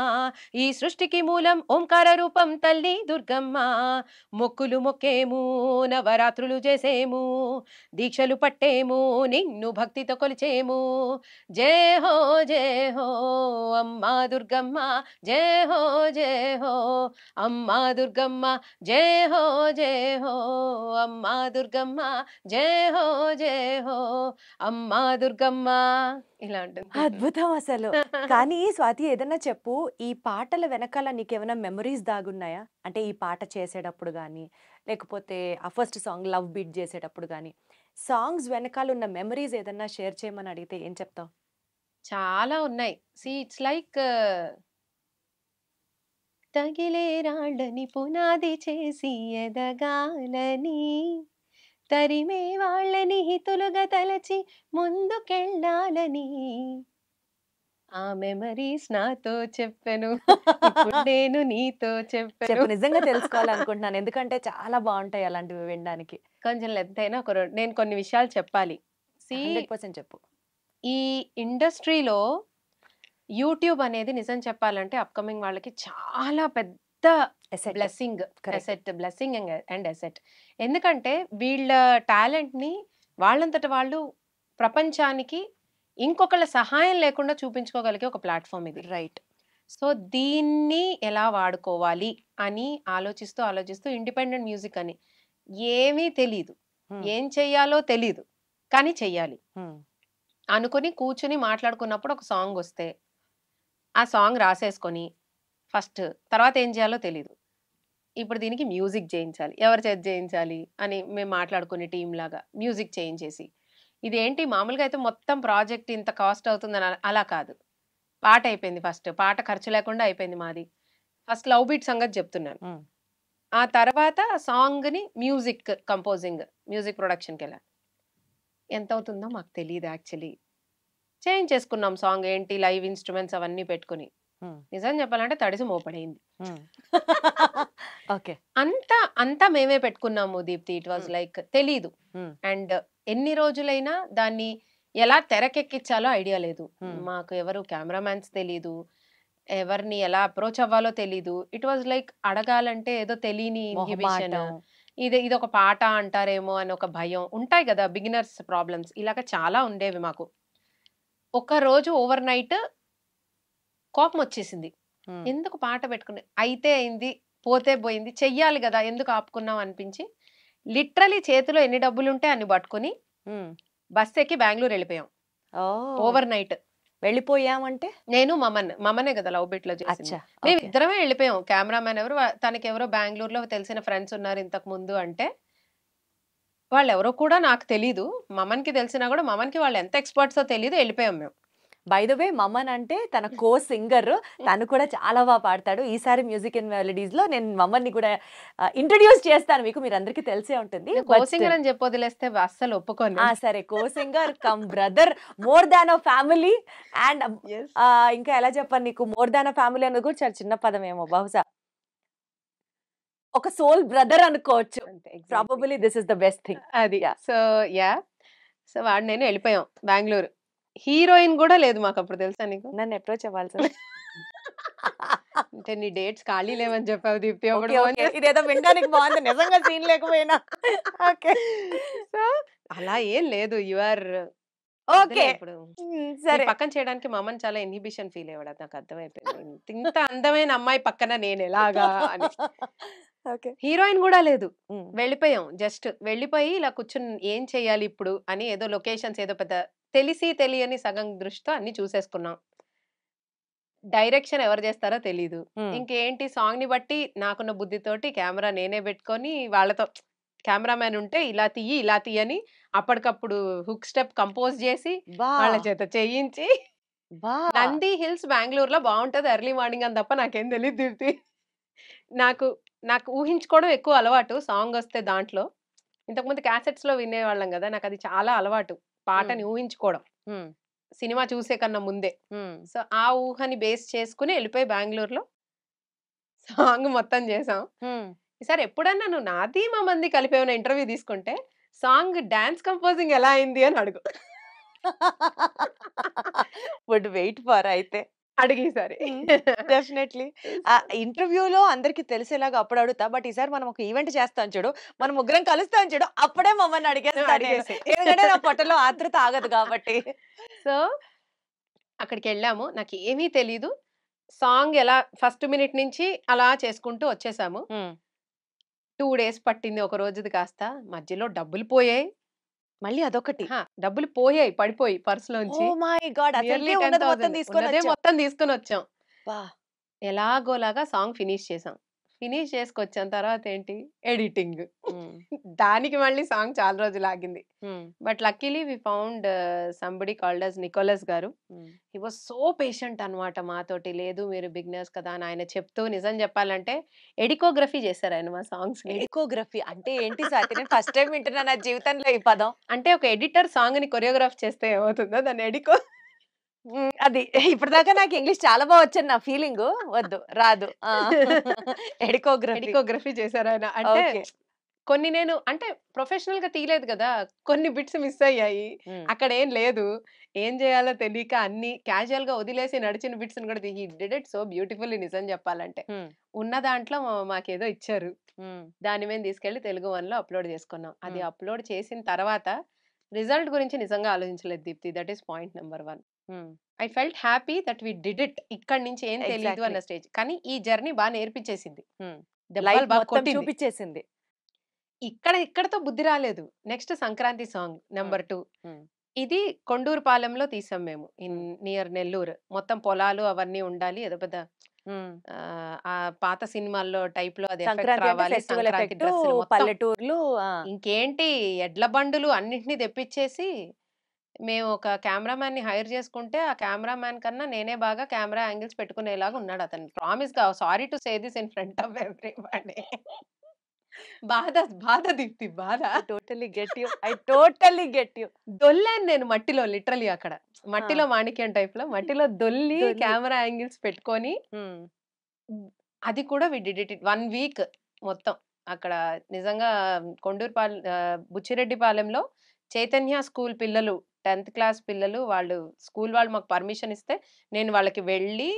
ఈ సృష్టికి మూలం ఓంకార రూపం తల్లి దుర్గమ్మ మొక్కులు మొక్కేము నవరాత్రులు చేసేము దీక్షలు పట్టేము నిన్ను భక్తితో కొలిచేము జయ హో అమ్మా దుర్గమ్మ జయ హో అమ్మా దుర్గమ్మ జయ హో అమ్మా దుర్గమ్మ జయ హో అమ్మా దుర్గమ్మ. ఇలా ఉంటుంది. అద్భుతం అసలు. కానీ స్వాతి ఏదన్నా చెప్పు, ఈ పాటల వెనకాల నీకేమైనా మెమరీస్ దాగున్నాయా? అంటే ఈ పాట చేసేటప్పుడు కానీ లేకపోతే ఆ ఫస్ట్ సాంగ్ లవ్ బీట్ చేసేటప్పుడు కానీ సాంగ్స్ వెనకాల ఉన్న మెమరీస్ ఏదన్నా షేర్ చేయమని అడిగితే ఏం చెప్తావు? చాలా ఉన్నాయి. ఇట్స్ లైక్ తగిలే రాళ్ళని పునాది చేసి ఎదగాలని తరిమే వాళ్ళని హితులుగా తలచి ముందుకెళ్ళాలని ఆ మెమరీస్ నాతో చెప్పాను ఇప్పుడు నేను నీతో చెప్పు, చెప్పాను. నిజంగా తెలుసుకోవాలనుకుంటున్నాను, ఎందుకంటే చాలా బాగుంటాయి అలాంటివి వినడానికి. కొంచెం లెంత్ అయినా నేను కొన్ని విషయాలు చెప్పాలి. 100% చెప్పు. ఈ ఇండస్ట్రీలో యూట్యూబ్ అనేది నిజం చెప్పాలంటే అప్కమింగ్ వాళ్ళకి చాలా పెద్ద Asset. Blessing, Correct. Asset, blessing and asset. ఎందుకంటే వీళ్ళ టాలెంట్ ని వాళ్ళంతట వాళ్ళు ప్రపంచానికి ఇంకొకళ్ళ సహాయం లేకుండా చూపించుకోగలిగే ఒక ప్లాట్ఫామ్ ఇది. రైట్. సో దీన్ని ఎలా వాడుకోవాలి అని ఆలోచిస్తూ ఇండిపెండెంట్ మ్యూజిక్ అని ఏమీ తెలీదు, ఏం చెయ్యాలో తెలీదు, కానీ చెయ్యాలి అనుకుని కూర్చుని మాట్లాడుకున్నప్పుడు ఒక సాంగ్ వస్తే ఆ సాంగ్ రాసేసుకొని ఫస్ట్ తర్వాత ఏం చేయాలో తెలీదు. ఇప్పుడు దీనికి మ్యూజిక్ చేయించాలి, ఎవరి చేత చేయించాలి అని మేము మాట్లాడుకునే టీం లాగా మ్యూజిక్ చేయించేసి, ఇదేంటి మామూలుగా అయితే మొత్తం ప్రాజెక్ట్ ఇంత కాస్ట్ అవుతుందని అలా కాదు. పాట అయిపోయింది, ఫస్ట్ పాట ఖర్చు లేకుండా అయిపోయింది మాది. ఫస్ట్ లవ్ బీట్ సంగతి చెప్తున్నాను. ఆ తర్వాత సాంగ్ని మ్యూజిక్ కంపోజింగ్, మ్యూజిక్ ప్రొడక్షన్కి వెళ్ళాను. ఎంత అవుతుందో మాకు తెలియదు యాక్చువల్లీ. చేయించేసుకున్నాం సాంగ్, ఏంటి లైవ్ ఇన్స్ట్రుమెంట్స్ అవన్నీ పెట్టుకుని. నిజం చెప్పాలంటే తడిసి మోపడైంది. ఓకే. అంతా మేమే పెట్టుకున్నాము దీప్తి. ఇట్ వాజ్ లైక్ తెలీదు. అండ్ ఎన్ని రోజులైనా దాన్ని ఎలా తెరకెక్కించాలో ఐడియా లేదు మాకు. ఎవరు కెమెరామ్యాన్స్ తెలీదు, ఎవరిని ఎలా అప్రోచ్ అవ్వాలో తెలీదు. ఇట్ వాజ్ లైక్ అడగాలంటే ఏదో తెలియని ఇన్హిబిషన్, ఇది ఒక పాట అంటారేమో అని ఒక భయం. ఉంటాయి కదా బిగినర్స్ ప్రాబ్లమ్స్, ఇలాగ చాలా ఉండేవి మాకు. ఒక రోజు ఓవర్ నైట్ కోపం వచ్చేసింది, ఎందుకు పాట పెట్టుకుని, అయితే అయింది పోతే పోయింది, చెయ్యాలి కదా ఎందుకు ఆపుకున్నాం అనిపించి లిటరలీ చేతిలో ఎన్ని డబ్బులు ఉంటే అన్ని పట్టుకుని బస్ ఎక్కి బెంగళూరు వెళ్ళిపోయాం. ఓవర్ నైట్ వెళ్ళిపోయామంటే నేను మమనే కదా లవ్ బిట్ లో చేసింది. మేము ఇద్దరమే వెళ్ళిపోయాం. కెమెరామెన్ ఎవరు, తనకి ఎవరో బెంగళూరులో తెలిసిన ఫ్రెండ్స్ ఉన్నారు ఇంతకు ముందు అంటే, వాళ్ళు ఎవరో కూడా నాకు తెలీదు. మమన్కి తెలిసినా కూడా మమన్కి వాళ్ళు ఎంత ఎక్స్పర్ట్సో తెలీదు. వెళ్ళిపోయాం మేము. బై ద వే మమన్ అంటే తన కో సింగర్, తను కూడా చాలా బాగా పాడతాడు. ఈసారి మ్యూజిక్ అండ్ మెలోడీస్ లో నేను మమన్ని కూడా ఇంట్రడ్యూస్ చేస్తాను మీకు, మీరు అందరికీ తెలిసే ఉంటుంది. కో సింగర్ అని చెప్పి వదిలేస్తే అస్సలు ఒప్పుకోను. సరే, co singer come brother, more than a family. And ఇంకా ఎలా చెప్పాను నీకు, మోర్ దాన్ అ ఫ్యామిలీ అన్నది కూడా చాలా చిన్న పదం ఏమో, బహుశా ఒక సోల్ బ్రదర్ అనుకోవచ్చు. Probably this is the best thing. అది సో వాడు నేను వెళ్ళిపోయాం బెంగళూరు. హీరోయిన్ కూడా లేదు మాకు అప్పుడు, తెలుసా నీకు? నన్ను అప్రోచ్ అవ్వాల్సింది అంటే నీ డేట్స్ ఖాళీ లేవని చెప్పావు దీప్తి. ఇదేదో వినడానికి బాగుంది, నిజంగా సీన్ లేకపోయినా. ఓకే, సో అలా ఏం లేదు. యువర్ ఓకే ఇప్పుడు సరే. పక్కన చేయడానికి మా అమ్మని చాలా ఇన్హిబిషన్ ఫీల్ అయ్యాడు. నాకు అర్థమైపోయింది, ఇంత అందమైన అమ్మాయి పక్కన నేను ఎలాగా అని. ఓకే. హీరోయిన్ గూడా లేదు. హ్మ్. వెళ్ళిపోయాం. జస్ట్ వెళ్ళిపోయి ఇలా కూర్చొని ఏం చేయాలి ఇప్పుడు అని ఏదో లొకేషన్స్ ఏదో పెద్ద తెలిసి తెలియని సగం దృష్టితో అన్నీ చూసేసుకున్నాం. డైరెక్షన్ ఎవరు జేస్తారో తెలీదు. హ్మ్. ఇంకేంటి సాంగ్‌ని బట్టి నాకున్న బుద్ధితోటి కెమెరా నేనే బెట్టుకొని వాళ్ళతో కెమెరామాన్ ఉంటే ఇలా తియ్యి, ఇలా తియ్యని అప్పటికప్పుడు హుక్ స్టెప్ కంపోజ్ జేసి బా! వాళ్ళ చేత చేయించి బా! నంది హిల్స్ బెంగుళూరులో బావుంటది ఎర్లీ మార్నింగ్ అని తప్ప నాకేం తెలీదు దీప్తి. నాకు నాకు ఊహించుకోవడం ఎక్కువ అలవాటు సాంగొస్తే దాంట్లో. ఇంతకుముందు క్యాసెట్స్‌లో వినేవాళ్ళం గదా! నాకది చాలా అలవాటు. హ్మ్. పాటని ఊహించుకోవడం. హ్మ్. సినిమా చూసే కన్నా ముందే. హ్మ్. సో, ఆ ఊహని బేస్ చేసుకొని ఎళ్ళిపోయి బెంగుళూరులో సాంగ్ మొత్తం జేశాం. హ్మ్. ఈసారి ఎప్పుడన్నా నువ్వు 'నాది మా మంది' కలిపి ఏమైనా ఇంటర్వ్యూ తీసుకుంటే, సాంగ్ డాన్స్ కంపోజింగ్ ఎలా అయింది అని అడుగు. వుడ్ వెయిట్ ఫర్ అయితే. అడుగు ఈసారి. హ్మ్. డెఫినైట్‌లీ. ఇంటర్వ్యూలో అందరికి తెలిసేలాగా అప్పుడు అడుగుతా. బట్ ఈసారి మనం ఒక ఈవెంట్ చేస్తాం చూడు. మనం ముగ్గురం కలుస్తాం చూడు. అప్పుడే మమ్మల్ని అడిగేస్తా నేను. అడిగేసేయి. ఎందుకంటే నా పొట్టలో ఆతృత ఆగదు కాబట్టి. సో, అక్కడికెళ్ళాము. నాకేమీ తెలీదు. సాంగ్ ఎలా ఫస్ట్ మినిట్ నుంచి అలా చేసుకుంటూ వచ్చేసాము. హ్మ్. 2 డేస్ పట్టింది ఒక రోజుది కాస్త. మధ్యలో డబ్బులు పోయాయి. మళ్ళీ అదొకటి. డబ్బులు పోయాయి పడిపోయి పర్స్‌లోంచి. Oh my god! నియర్లీ అసలకే ఉన్నది మొత్తం 10,000 ఉన్నదే తీసుకొనొచ్చావు. మొత్తం తీసుకొనొచ్చాం. అబ్బా! ఎలాగోలాగా సాంగ్ ఫినిష్ చేసాం. ఫినిష్ చేసుకొచ్చిన తర్వాతేంటి ఎడిటింగ్. హ్మ్. దానికి మళ్ళీ సాంగ్ చాలా రోజులాగింది. హ్మ్. But luckily we found somebody called as Nicholas గారు. Hmm. He was so patient అన్నమాట మాతోటి. లేదు మీరు బిగినర్స్ కదా! అని ఆయన చెప్తూ నిజం చెప్పాలంటే ఎడికోగ్రఫీ చేశారాయన మా సాంగ్స్‌కి. ఎడికోగ్రఫీ అంటే ఏంటి స్వాతి? నేను ఫస్ట్ టైమ్ వింటున్నా నా జీవితంలో ఈ పదం. అంటే ఒక ఎడిటర్ సాంగ్‌ని కొరియోగ్రాఫ్ చేస్తే ఏమవుతుందో దాన్ని హ్మ్. అది ఇప్పటిదాకా నాకు ఇంగ్లీష్ చాలా బా వచ్చని నా ఫీలింగు. వద్దు. రాదు. ఆ! ఎడికోగ్రఫీ. ఎడికోగ్రఫీ చేశారాయన. అంటే ఓకే. కొన్ని నేను అంటే ప్రొఫెషనల్‌గా తీయలేదు గదా! కొన్ని బిట్స్ మిస్ అయ్యాయి. హ్మ్. అక్కడేం లేదు. ఏం జేయాలో తెలీక అన్నీ క్యాజుయల్‌గా వదిలేసి నడిచిన బిట్స్‌ని గూడా హి డిడ్ ఇట్ సో బ్యూటిఫుల్లీ నిజం జెప్పాలంటే. హ్మ్. ఉన్న దాంట్లో మాకేదో ఇచ్చారు. హ్మ్. దాన్ని మేము తీసుకెళ్ళి తెలుగు వన్‌లో అప్‌లోడ్ చేసుకున్నాం. అది హ్మ్. అప్‌లోడ్ చేసిన తర్వాత రిజల్ట్ గురించి నిజంగా ఆలోచించలేదు Deepthi. That is point number 1. Hmm. I felt happy that we did it. ఇక్కడి నుంచి ఏం తెలీదు ఎగ్జాక్ట్‌లీ. అన్న స్టేజ్. కానీ ఈ జర్నీ నేర్పించేసింది. హ్మ్. లైఫ్ దెబ్బలు బాగా మొత్తం కొట్టింది. చూపిచ్చేసింది. ఇక్కడితో బుద్ధి రాలేదు. నెక్స్ట్ సంక్రాంతి సాంగ్ హ్మ్. నంబర్ 2. హ్మ్. ఇది కొండూరుపాలెంలో తీసాం మేము. హ్మ్. నియర్ నెల్లూరు. మొత్తం పొలాలు అవన్నీ ఉండాలి. ఏదో పెద్ద హ్మ్. ఆ పాత సినిమాల్లో టైప్‌లో అది ఎఫెక్ట్ సంక్రాంతి అంటే రావాలి. ఫెస్టివల్ సంక్రాంతి ఎఫెక్టు, డ్రెస్సులు మొత్తం. పల్లెటూర్లు. ఆ! ఇంకేంటి ఎడ్ల బండులు అన్నిటిని తెప్పిచ్చేసి, మేము ఒక కెమెరామాన్‌ని హైర్ చేసుకుంటే, ఆ కెమెరామాన్ కన్నా నేనే బాగా కెమెరా యాంగిల్స్ పెట్టుకునేలాగా ఉన్నాడతను. ప్రామిస్‌గా sorry to say this in front of everybody. బాధ, బాధ దీప్తి బాధ. I totally get you. I totally get you. దొల్లాను నేను మట్టిలో లిటరల్లీ అక్కడ. ఆ! మట్టిలో మాణిక్యం టైప్‌లో మట్టిలో దొల్లి దొర్లి. కెమెరా యాంగిల్స్ పెట్టుకొని హ్మ్. హ్మ్. అది కూడా వి డిడ్ ఇట్ 1 వీక్ మొత్తం. అక్కడ నిజంగా బుచ్చిరెడ్డిపాలెంలో చైతన్య స్కూల్ పిల్లలు 10థ్ క్లాస్ పిల్లలు వాళ్ళు స్కూల్ వాళ్ళు మాకు పర్మిషన్ ఇస్తే, నేను వాళ్ళకి వెళ్ళి,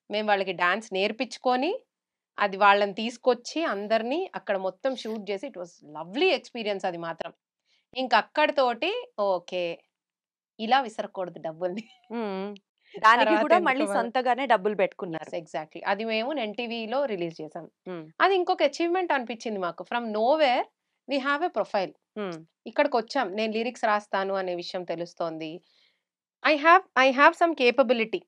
మేము వాళ్ళకి డాన్స్ నేర్పించుకొని, అది వాళ్ళని తీసుకొచ్చి అందరిని అక్కడ మొత్తం షూట్ చేసి ఇట్ వాస్ లవ్లీ ఎక్స్‌పీరియన్స్ అది మాత్రం. ఇంక అక్కడితోటి ఓకే. ఇలా విసరకూడదు డబ్బుల్ని. హ్మ్. దానికి తర్వాత కూడా ఎందుకు మళ్ళీ సొంతగానే డబ్బులు పెట్టుకున్నారు. యెస్. ఎగ్జాక్ట్‌లీ. అది మేము ఎన్‌టీవీలో రిలీజ్ చేసాం. హ్మ్. అది ఇంకొక అచీవ్‌మెంట్ అనిపించింది మాకు. From nowhere we have a profile. Hmm. ఇక్కడికొచ్చాం. నేను లిరిక్స్ రాస్తాను అనే విషయం తెలుస్తోంది. I have some capability.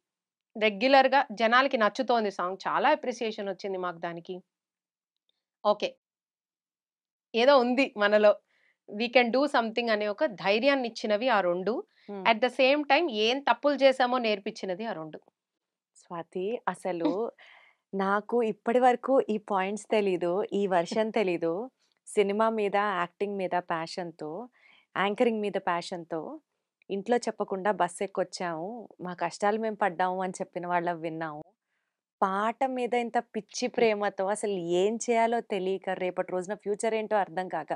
రెగ్యులర్‌గా జనాలకి నచ్చుతోంది సాంగ్. చాలా అప్రిసియేషన్ వచ్చింది మాకు దానికి. ఓకే. ఏదో ఉంది మనలో. వి కెన్ డూ సంథింగ్ అనే ఒక ధైర్యాన్నిచ్చినవి ఆ 2. హ్మ్. అట్ ద సేమ్ టైమ్ ఏం తప్పులు చేశామో నేర్పించినది ఆ 2. స్వాతి అసలు నాకు ఇప్పటి వరకు ఈ పాయింట్స్ తెలీదు. ఈ వెర్షన్ తెలీదు. సినిమా మీద, యాక్టింగ్ మీద ప్యాషన్‌తో, యాంకరింగ్ మీద ప్యాషన్‌తో ఇంట్లో చెప్పకుండా బస్ ఎక్కొచ్చాము. మా కష్టాలు మేము పడ్డాము అని చెప్పిన వాళ్ళవి విన్నాము. పాట మీద ఇంత పిచ్చి ప్రేమతో అసలు ఏం చేయాలో తెలియక రేపటి రోజున ఫ్యూచర్ ఏంటో అర్థం కాక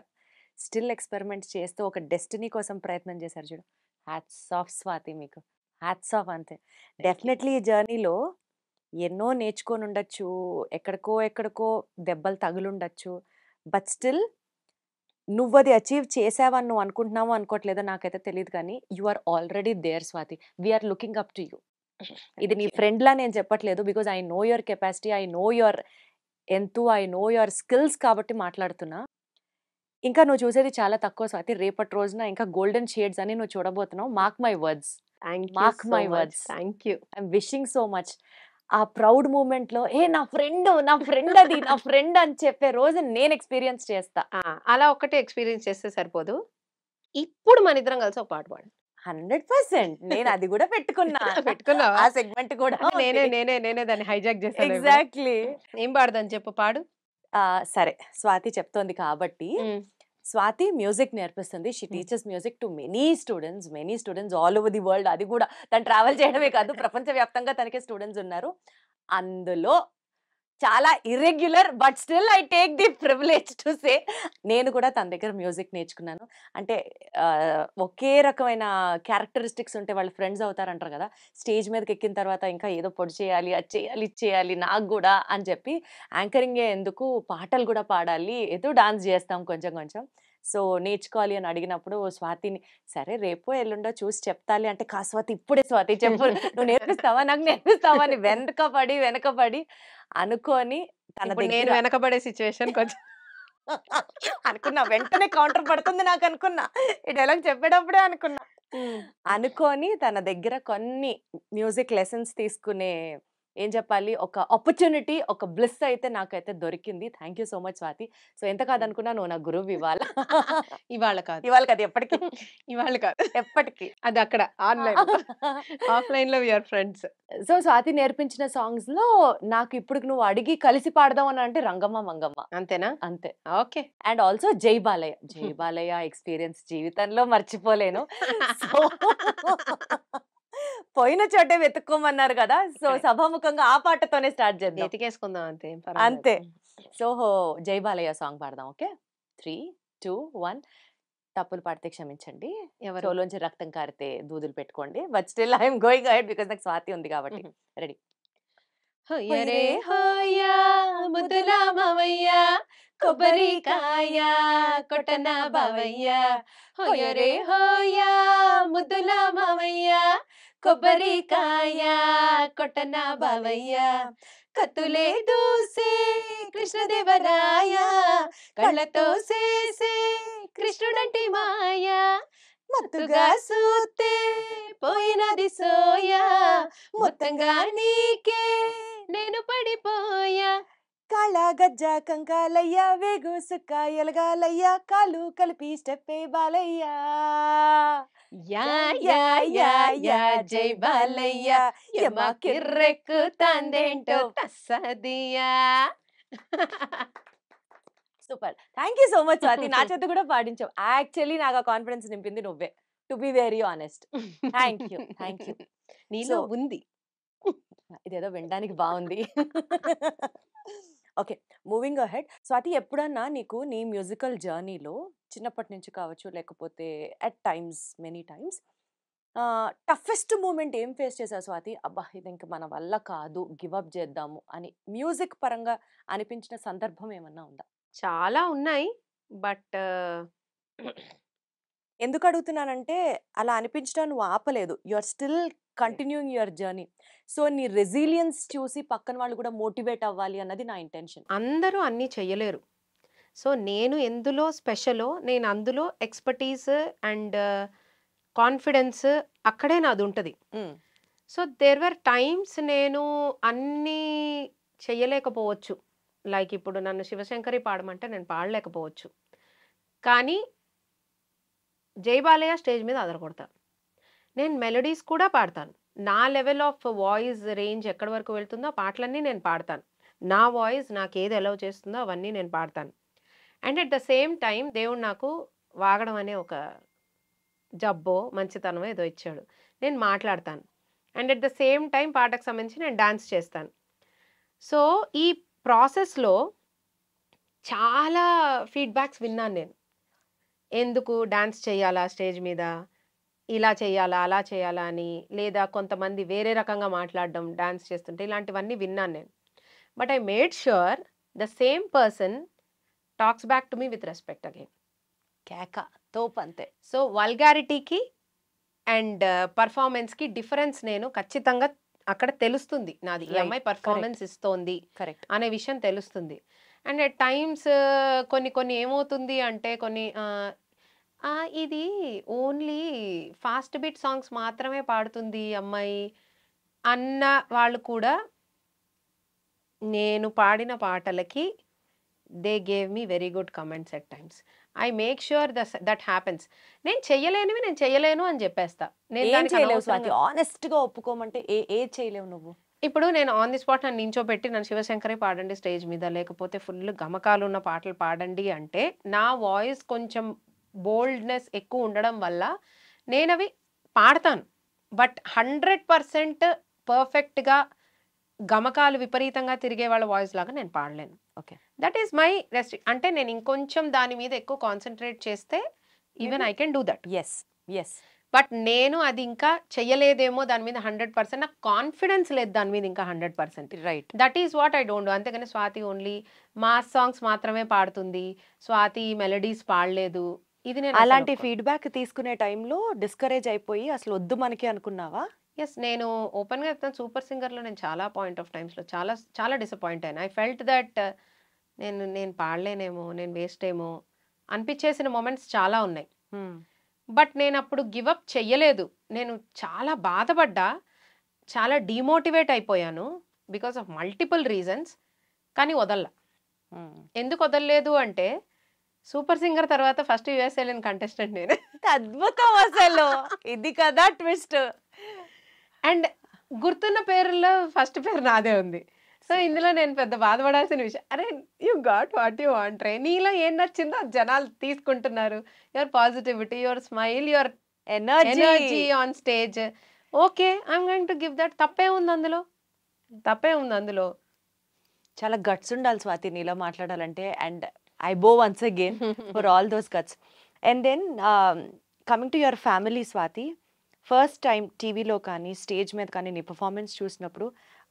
స్టిల్ ఎక్స్‌పెరిమెంట్స్ చేస్తూ ఒక డెస్టినీ కోసం ప్రయత్నం చేశారు చూడు. హ్యాట్స్ ఆఫ్ స్వాతి మీకు. హ్యాట్స్ ఆఫ్ అంతే. Thank you. డెఫినెట్‌లీ ఈ జర్నీలో ఎన్నో నేర్చుకొనుండొచ్చు. ఎక్కడికో, ఎక్కడికో దెబ్బలు తగులుండొచ్చు. బట్ స్టిల్ నువ్వది అచీవ్ చేశావని నువ్వు అనుకుంటున్నావో, అనుకోవట్లేదో నాకైతే తెలీదు కానీ, you are already there Swati. We are looking up to you. ఇది థాంక్ నీ యూ. ఫ్రెండ్‌లా నేను చెప్పట్లేదు. Because I know your capacity. I know your enthu I know your skills కాబట్టి మాట్లాడుతున్నా. ఇంకా నువ్వు చూసేది చాలా తక్కువ స్వాతి. రేపటి రోజున ఇంకా గోల్డెన్ షేడ్స్ అని నువ్వు చూడబోతున్నావు. Mark my words. Thank you mark so my much. Words. Thank you. I'm wishing so much. ఆ ప్రౌడ్ మూమెంట్‌లో ఏ నా ఫ్రెండ్ అది నా ఫ్రెండ్ అని చెప్పే రోజు నేను ఎక్స్‌పీరియన్స్ చేస్తా. అలా ఒక్కటే ఎక్స్‌పీరియన్స్ చేస్తే సరిపోదు. ఇప్పుడు మనిద్దరం కలిసి ఒక పాట పాడు. 100% నేను అది కూడా పెట్టుకున్నా. పెట్టుకున్నావా? ఆ సెగ్మెంట్ కూడా అంటే ఉంది. నేనే దాన్ని హైజాక్ చేశాను ఇప్పుడు. ఎగ్జాక్ట్‌లీ. ఏం పాడదాం చెప్పు, పాడు. సరే స్వాతి చెప్తోంది కాబట్టి స్వాతి మ్యూజిక్ నేర్పిస్తుంది. She Hmm. Teachers music to many students all over the world. అది కూడా తను ట్రావెల్ చేయడమే కాదు, ప్రపంచవ్యాప్తంగా తనకే స్టూడెంట్స్ ఉన్నారు. అందులో చాలా irregular but still I take the privilege to say నేను కూడా తన దగ్గర మ్యూజిక్ నేర్చుకున్నాను. అంటే ఒకే రకమైన క్యారెక్టరిస్టిక్స్ ఉంటే వాళ్ళు ఫ్రెండ్స్ అవుతారంటారు కదా. స్టేజ్ మీదకి ఎక్కిన తర్వాత ఇంకా ఏదో పొడి చేయాలి, అది చేయాలి, ఇది చేయాలి నాకు కూడా అని చెప్పి యాంకరింగే ఎందుకు పాటలు కూడా పాడాలి, ఏదో డాన్స్ చేస్తాం కొంచెం కొంచెం. సో నేర్చుకోవాలి అని అడిగినప్పుడు స్వాతిని సరే రేపో ఎల్లుండో చూసి చెప్తాలి అంటే, కా స్వాతి ఇప్పుడే స్వాతి చెప్పు నువ్వు నేర్పిస్తావా నాకు నేర్పిస్తావా అని వెనకపడి అనుకొని తన ఇప్పుడు నేను దగ్గర వెనకబడే సిచ్యువేషన్ కొంచెం. అనుకున్నా వెంటనే కౌంటర్ పడుతుంది నాకు అనుకున్నా. ఈ డైలాగ్ చెప్పేటప్పుడే అనుకున్నా. అనుకొని తన దగ్గర కొన్ని మ్యూజిక్ లెసన్స్ తీసుకునే ఏం చెప్పాలి ఒక ఆపర్చునిటీ, ఒక బ్లిస్ అయితే నాకైతే దొరికింది. Thank you so much Swathi. So ఎంత కాదనుకున్నా నువ్వు నా గురువు ఇవాళ. ఇవాళ కాదు, ఇవాళ కాదు ఎప్పటికీ. ఇవాళ కాదు, ఎప్పటికీ అది అక్కడ ఆన్లైన్. ఆఫ్లైన్ లో వీఆర్ ఫ్రెండ్స్. సో స్వాతి నేర్పించిన సాంగ్స్ లో నాకు ఇప్పుడు నువ్వు అడిగి కలిసి పాడదాం అని అంటే రంగమ్మ మంగమ్మ అంతేనా? అంతే. ఓకే. అండ్ ఆల్సో జై బాలయ్య ఎక్స్పీరియన్స్ జీవితంలో మర్చిపోలేను. సో పోయిన చోటే వెతుక్కోమన్నారు కదా, సో Okay. సభాముఖంగా ఆ పాటతోనే స్టార్ట్ చేద్దాం. ఎతికేసుకుందాం అంతే, ఏం అంతే. పర్వాలేదు. సో జై బాలయ్య సాంగ్ పాడదాం. ఓకే 3, 2, 1. తప్పులు పాడితే క్షమించండి. ఎవరు? చెవులోంచి రక్తం కారితే దూదులు పెట్టుకోండి. But still I'm going ahead because నాకు స్వాతి ఉంది కాబట్టి. రెడీ. హొయ్యరే హోయ్యా ముద్దుల మావయ్య, కొబ్బరికాయ కొట్టన బావయ్య. హొయ్యరే హోయ్యా ముద్దుల మావయ్య, కొబ్బరికాయ కొట్టన బావయ్య. కత్తులే దూసే కృష్ణదేవరాయ, కళ్ళతో చేసే కృష్ణుడంటి మాయ. మత్తుగా సూతే పోయినది సోయా, మొత్తంగా నీకే నేను పడిపోయా. కాళ గజ్జ కంకాలయ్య వేగు సుక్క ఎలగాలయ్య, కాలు కలిపి స్టెప్పే బాలయ్య. యా యా యా యా జై బాలయ్య, యమ కిర్రెక్కు తందేంటో తస్సదియా. Super. Thank you so much Swati. నా చేత కూడా పాడించావు. యాక్చువల్లీ నాకు ఆ కాన్ఫిడెన్స్ నింపింది నువ్వే, to be very honest. Thank you. నీలో So- ఉంది. ఇదేదో వినడానికి బాగుంది. Okay, moving ahead. స్వాతి, ఎప్పుడన్నా నీకు నీ మ్యూజికల్ జర్నీలో చిన్నప్పటి నుంచి కావచ్చు, లేకపోతే at times many times toughest moment ఏం ఫేస్ చేసావు స్వాతి? అబ్బా ఇది ఇంక మన వల్ల కాదు, గివ్ అప్ చేద్దాము అని మ్యూజిక్ పరంగా అనిపించిన సందర్భం ఏమన్నా ఉందా? చాలా ఉన్నాయి, బట్ ఎందుకు అడుగుతున్నానంటే అలా అనిపించడం నువ్వు ఆపలేదు. You are still continuing your journey. So నీ రెసిలియన్స్ చూసి పక్కన వాళ్ళు కూడా మోటివేట్ అవ్వాలి అన్నది నా ఇంటెన్షన్. అందరూ అన్నీ చెయ్యలేరు. సో నేను ఎందులో స్పెషలో, నేను అందులో ఎక్స్పర్టీస్ అండ్ కాన్ఫిడెన్స్ అక్కడే నాది ఉంటుంది. సో దేర్ వర్ టైమ్స్ నేను అన్నీ చెయ్యలేకపోవచ్చు. లైక్ ఇప్పుడు నన్ను శివశంకరి పాడమంటే నేను పాడలేకపోవచ్చు, కానీ జై బాలయ్య స్టేజ్ మీద అదరగొడతా. నేను మెలోడీస్ కూడా పాడతాను. నా లెవెల్ ఆఫ్ వాయిస్ రేంజ్ ఎక్కడి వరకు వెళ్తుందో ఆ పాటలన్నీ నేను పాడతాను. నా వాయిస్ నాకు ఏది అలౌ చేస్తుందో అవన్నీ నేను పాడతాను. And at the same time దేవుడు నాకు వాగడం అనే ఒక జబ్బో మంచితనమో ఏదో ఇచ్చాడు. నేను మాట్లాడతాను. And at the same time పాటకు సంబంధించి నేను డాన్స్ చేస్తాను. సో ఈ ప్రాసెస్లో చాలా ఫీడ్బ్యాక్స్ విన్నాను నేను. ఎందుకు డాన్స్ చేయాలా స్టేజ్ మీద, ఇలా చేయాలా అలా చేయాలా అని, లేదా కొంతమంది వేరే రకంగా మాట్లాడడం డాన్స్ చేస్తుంటే, ఇలాంటివన్నీ విన్నాను నేను. But I made sure the same person talks back to me with respect again. కేక తోపు అంతే. సో వల్గారిటీకి అండ్ పర్ఫార్మెన్స్కి డిఫరెన్స్ నేను ఖచ్చితంగా అక్కడ తెలుస్తుంది నాది ఈ Right. అమ్మాయి పర్ఫార్మెన్స్ ఇస్తోంది కరెక్ట్. అనే విషయం తెలుస్తుంది. అండ్ అట్ టైమ్స్ కొన్ని కొన్ని ఏమవుతుంది అంటే కొన్ని ఇది ఓన్లీ ఫాస్ట్ బీట్ సాంగ్స్ మాత్రమే పాడుతుంది ఈ అమ్మాయి అన్న వాళ్ళు కూడా నేను పాడిన పాటలకి they gave me very good comments at times. I make sure that happens. నేను చెయ్యలేనివి నేను చెయ్యలేను అని చెప్పేస్తా. నేను ఏం దానికి చేయలేవు స్వాతి, అనవసరంగా ఆనెస్ట్ గా ఒప్పుకోమంటే ఏ చేయలేవు నువ్వు? ఇప్పుడు నేను ఆన్ ది స్పాట్ నన్ను నించోబెట్టి నన్ను శివశంకరే పాడండి స్టేజ్ మీద, లేకపోతే ఫుల్ గమకాలు ఉన్న పాటలు పాడండి అంటే నా వాయిస్ కొంచెం బోల్డ్నెస్ ఎక్కువ ఉండడం వల్ల నేను అవి పాడతాను. బట్ 100% పర్ఫెక్ట్గా గమకాలు విపరీతంగా తిరిగే వాళ్ళ వాయిస్ లాగా నేను పాడలేను. ఓకే. దట్ ఈస్ మై అంటే నేను ఇంకొంచెం దాని మీద ఎక్కువ కాన్సన్ట్రేట్ చేస్తే even I can do that. Yes yes. But నేను అది ఇంకా చెయ్యలేదేమో దాని మీద 100%, నాకు కాన్ఫిడెన్స్ లేదు దాని మీద ఇంకా 100%. Right. That is what I don't do. అంతేగాని స్వాతి ఓన్లీ మాస్ సాంగ్స్ మాత్రమే పాడుతుంది, స్వాతి మెలడీస్ పాడలేదు, ఇది నేను అలాంటి ఫీడ్బ్యాక్ తీసుకునే టైంలో డిస్కరేజ్ అయిపోయి అసలు వద్దు మనకి అనుకున్నావా? ఎస్, నేను ఓపెన్గా చెప్తాను, సూపర్ సింగర్లో నేను చాలా పాయింట్ ఆఫ్ టైమ్స్లో చాలా చాలా డిసప్పాయింట్ అయ్యాను. ఐ ఫెల్ట్ దట్ నేను పాడలేనేమో, నేను వేస్ట్ ఏమో అనిపించేసిన మూమెంట్స్ చాలా ఉన్నాయి. బట్ నేను అప్పుడు గివప్ చెయ్యలేదు. నేను చాలా బాధపడ్డా, చాలా డిమోటివేట్ అయిపోయాను బికాస్ ఆఫ్ మల్టిపుల్ రీజన్స్. కానీ వదల్లా. ఎందుకు వదలలేదు అంటే సూపర్ సింగర్ తర్వాత ఫస్ట్ యూఎస్ వెళ్ళిన కంటెస్టెంట్ నేను. అద్భుతం అసలు, ఇది కదా ట్విస్ట్. అండ్ గుర్తున్న పేరులో ఫస్ట్ పేరు నాదే ఉంది. సో ఇందులో నేను పెద్ద బాధపడాల్సిన విషయం, అరే you got what you want రే, నీలో ఏం నచ్చిందో జనాలు తీసుకుంటున్నారు. Your positivity, your smile, your energy on stage, okay I'm going to give that. తప్పే ఉంది అందులో. చాలా గట్స్ ఉండాలి స్వాతి నీలో మాట్లాడాలంటే. And I bow once again for all those guts. And then coming to your family Swati, first time టీవీలో కానీ స్టేజ్ మీద కానీ నీ పర్ఫార్మెన్స్ చూసినప్పుడు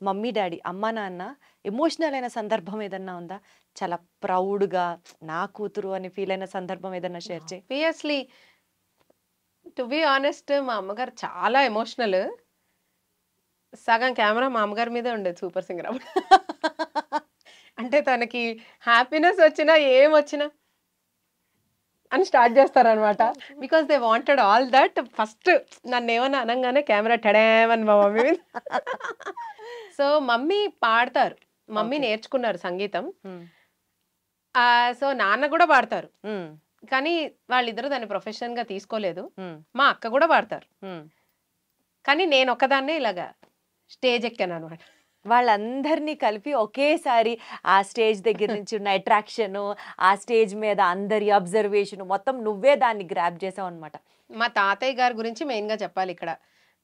మమ్మీ డాడీ అమ్మ నాన్న ఎమోషనల్ అయిన సందర్భం ఏదన్నా ఉందా? చాలా ప్రౌడ్గా నా కూతురు అని ఫీల్ అయిన సందర్భం ఏదన్నా షేర్ చేయి. ఆబ్వియస్లీ, టు బి ఆనెస్ట్, మా అమ్మగారు చాలా ఎమోషనల్. సగం కెమెరా మా అమ్మగారి మీదే ఉండేది సూపర్ సింగర్ అప్పుడు. అంటే తనకి హ్యాపీనెస్ వచ్చినా ఏం వచ్చినా అని స్టార్ట్ చేస్తారనమాట. Because they wanted all that. First నన్ను ఏమన్నా అనగానే కెమెరా టడేమని మా మమ్మీ మీద. సో మమ్మీ పాడతారు, మమ్మీ నేర్చుకున్నారు సంగీతం. సో నాన్న కూడా పాడతారు, కానీ వాళ్ళిద్దరూ దాన్ని ప్రొఫెషన్ గా తీసుకోలేదు. మా అక్క కూడా పాడతారు, కానీ నేను ఒక్కదాన్నే ఇలాగా స్టేజ్ ఎక్కాను అనమాట. వాళ్ళందరినీ కలిపి ఒకేసారి ఆ స్టేజ్ దగ్గర నుంచి ఉన్న అట్రాక్షన్, ఆ స్టేజ్ మీద అందరి అబ్జర్వేషన్ మొత్తం నువ్వే దాన్ని గ్రాప్ చేసావు అనమాట. మా తాతయ్య గారి గురించి మెయిన్ గా చెప్పాలి ఇక్కడ.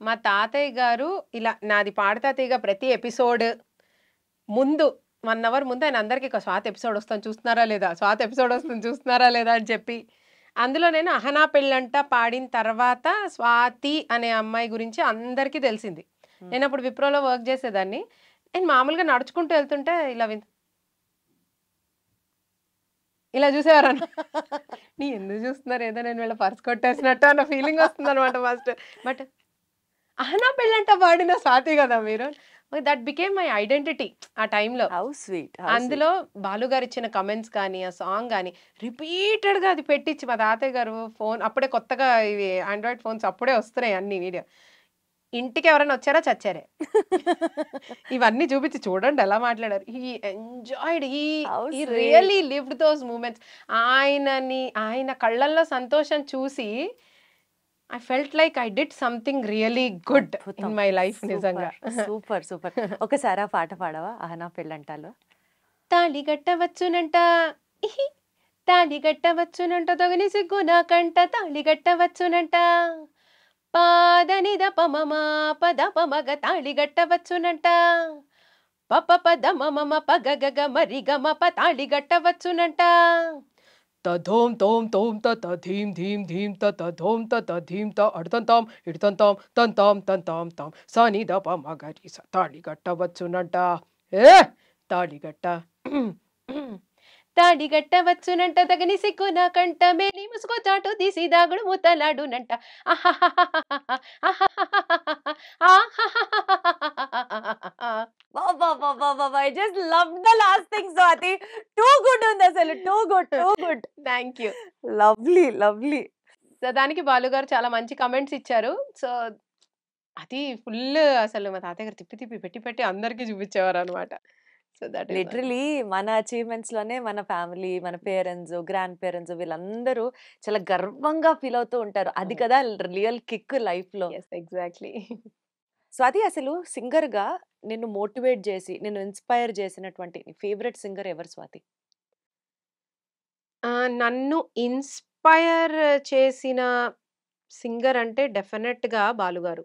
మా తాతయ్య గారు ఇలా నాది పాడతా తీగ ప్రతి ఎపిసోడ్ ముందు 1 hour ముందు ఆయన అందరికీ స్వాతి ఎపిసోడ్ వస్తుంది చూస్తున్నారా లేదా అని చెప్పి, అందులో నేను అహనా పెళ్ళంట పాడిన తర్వాత స్వాతి అనే అమ్మాయి గురించి అందరికీ తెలిసింది. నేను అప్పుడు విప్రోలో వర్క్ చేసేదాన్ని. నేను మామూలుగా నడుచుకుంటూ వెళ్తుంటే ఇలా చూసేవారన్న. నీ ఎందుకు చూస్తున్నారు, ఏదో నేను వీళ్ళ పర్స్ కొట్టేసినట్టు అన్న ఫీలింగ్ వస్తుంది అనమాట ఫస్ట్. బట్ అహనా పెళ్ళంట పాడిన స్వాతి కదా మీరు, దట్ బికేమ్ మై ఐడెంటిటీ ఆ టైంలో. అందులో బాలు గారు ఇచ్చిన కమెంట్స్ కానీ ఆ సాంగ్ కానీ రిపీటెడ్గా అది పెట్టించి మా తాతయ్య గారు ఫోన్, అప్పుడే కొత్తగా ఇవి ఆండ్రాయిడ్ ఫోన్స్ అప్పుడే వస్తున్నాయి అన్ని వీడియో, ఇంటికి ఎవరైనా వచ్చారా చచ్చారే, ఇవన్నీ చూపించి చూడండి ఎలా మాట్లాడారు. He enjoyed, he really lived those moments. ఆయన కళ్ళల్లో సంతోషం చూసి I felt like I did something really good in my life. నిజంగా సూపర్ సూపర్. ఒకసారి ఆ పాట పాడవా అహనా పెళ్ళంటాలో? తాళి గట్టవచ్చునంట, తాళి గట్టవచ్చునంట, తొగని సిగ్గు నాకంట, తాళి గట్టవచ్చునంట, పాదని దపమమ పదపమగ తాళి గట్టవచ్చునంట, పప దమమ పగగగ మరి గమ ప తాళి గట్టవచ్చునంట, తధోం తోం తోం త ధీం ధీం ధీం త ధోం త ధీం త అడుతంతాం ఇడుతంతాం తంతాం తంతాం తాం సని దప మగరి స తాళి గట్టవచ్చునంట, తాళి గట్ట తాడి గట్టవచ్చునంట తగని సిగ్గు నాకంట మేలి ముసుగు చాటు తీసి దాగుడు మూతలాడునంట I just love the last thing Swati. Too good ఉంది అసలు, too good, too good. Thank you. Lovely lovely. So దానికి బాలు గారు చాలా మంచి కమెంట్స్ ఇచ్చారు. సో అది ఫుల్ అసలు మా తాతయ్య గారు తిప్పి తిప్పి పెట్టి పెట్టి అందరికీ చూపించేవారు అనమాట. సో దట్ లిటరలీ మన అచీవ్మెంట్స్ లోనే మన ఫ్యామిలీ, మన పేరెంట్స్, గ్రాండ్ పేరెంట్స్ వీళ్ళందరూ చాలా గర్వంగా ఫీల్ అవుతూ ఉంటారు. అది కదా రియల్ కిక్ లైఫ్ లో. ఎగ్జాక్ట్లీ. స్వాతి, అసలు సింగర్ గా నిన్ను మోటివేట్ చేసి నిన్ను ఇన్స్పైర్ చేసినటువంటి నీ ఫేవరెట్ సింగర్ ఎవరు స్వాతి? నన్ను ఇన్స్పైర్ చేసిన సింగర్ అంటే డెఫినెట్గా బాలుగారు.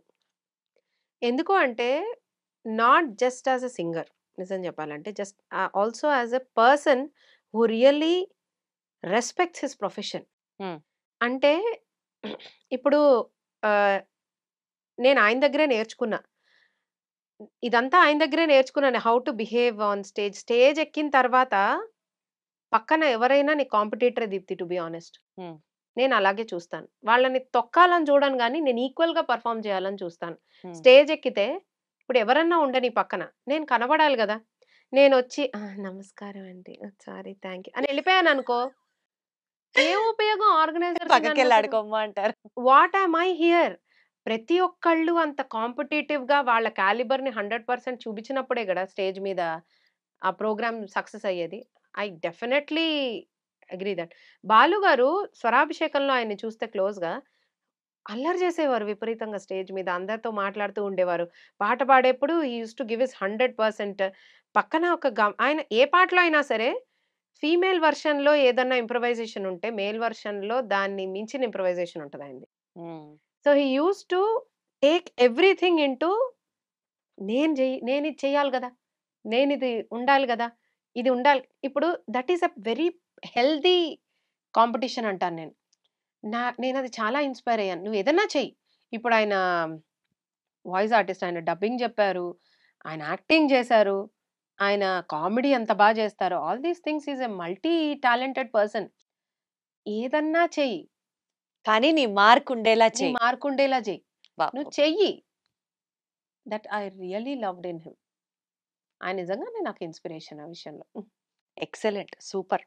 ఎందుకు అంటే not just as a singer, నిజం చెప్పాలంటే just also as a person who really respects his profession. అంటే ఇప్పుడు నేను ఆయన దగ్గరే నేర్చుకున్నా, ఇదంతా ఆయన దగ్గరే నేర్చుకున్నాను. How to behave on stage. Stage ఎక్కిన తర్వాత పక్కన ఎవరైనా నీ కాంపిటీటరే దీప్తి, టు బి ఆనెస్ట్. నేను అలాగే చూస్తాను. వాళ్ళని తొక్కాలని చూడను కానీ నేను ఈక్వల్గా పర్ఫామ్ చేయాలని చూస్తాను. స్టేజ్ ఎక్కితే ఇప్పుడు ఎవరన్నా ఉండని పక్కన, నేను కనబడాలి కదా. నేను వచ్చి నమస్కారం అండి, సారీ, థ్యాంక్ యూ అని వెళ్ళిపోయాను అనుకో, ఏం ఉపయోగం ఆర్గనైజర్? అంటారు. What am I here? ప్రతి ఒక్కళ్ళు అంత కాంపిటేటివ్ గా వాళ్ళ క్యాలిబర్ ని 100% చూపించినప్పుడే కదా స్టేజ్ మీద ఆ ప్రోగ్రామ్ సక్సెస్ అయ్యేది. I definitely agree that. Balu గారు స్వరాభిషేకంలో ఆయన్ని చూస్తే క్లోజ్ గా అల్లరి చేసేవారు విపరీతంగా. స్టేజ్ మీద అందరితో మాట్లాడుతూ ఉండేవారు. పాట పాడేప్పుడు he uses to give his 100%. పక్కన ఒక ఆయన ఏ పాటలో అయినా సరే ఫీమేల్ వర్షన్ లో ఏదన్నా ఇంప్రవైజేషన్ ఉంటే మేల్ వర్షన్ లో దాన్ని మించిన ఇంప్రవైజేషన్ ఉంటుంది ఆయనది. So he uses to take everything into నేను ఇది చెయ్యాలి కదా, నేను ఇది ఉండాలి కదా, ఇది ఉండాలి. ఇప్పుడు that is a very healthy competition అంటాను నేను. నేను అది చాలా ఇన్స్పైర్ అయ్యాను. నువ్వు ఏదన్నా చెయ్యి. ఇప్పుడు ఆయన వాయిస్ ఆర్టిస్ట్, ఆయన డబ్బింగ్ చెప్పారు, ఆయన యాక్టింగ్ చేశారు, ఆయన కామెడీ ఎంత బాగా చేస్తారు. All these things is a multi talented person. ఏదన్నా చెయ్యి కానీ నీ మార్క్ ఉండేలా చెయ్యి, మార్క్ ఉండేలా చెయ్యి, నువ్వు చెయ్యి. That I really loved in him. ఆయన నిజంగానే నాకు ఇన్స్పిరేషన్ ఆ విషయంలో. Excellent, super.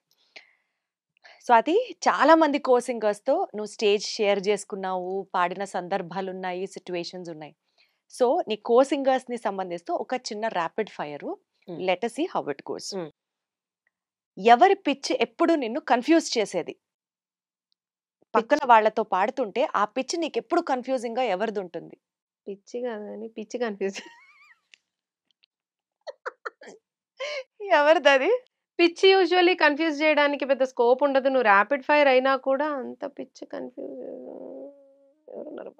స్వాతి, చాలా మంది కో సింగర్స్ తో నువ్వు స్టేజ్ షేర్ చేసుకున్నావు, పాడిన సందర్భాలు ఉన్నాయి, సిచ్యువేషన్స్ ఉన్నాయి. సో నీ కో సింగర్స్ ని సంబంధిస్తూ ఒక చిన్న rapid fire, let us see how it goes. ఎవరి పిచ్ ఎప్పుడు నిన్ను కన్ఫ్యూజ్ చేసేది? పక్కన వాళ్ళతో పాడుతుంటే ఆ పిచ్ నీకు ఎప్పుడు కన్ఫ్యూజింగ్ గా ఎవరిది ఉంటుంది? పిచ్చి కాదని పిచ్చి కన్ఫ్యూజ్. ఎవరిది అది? పిచ్చి యూజువల్లీ కన్ఫ్యూజ్ చేయడానికి పెద్ద స్కోప్ ఉండదు. నువ్వు ర్యాపిడ్ ఫైర్ అయినా కూడా అంత పిచ్చి కన్ఫ్యూజ్ ఎవరున్నారు?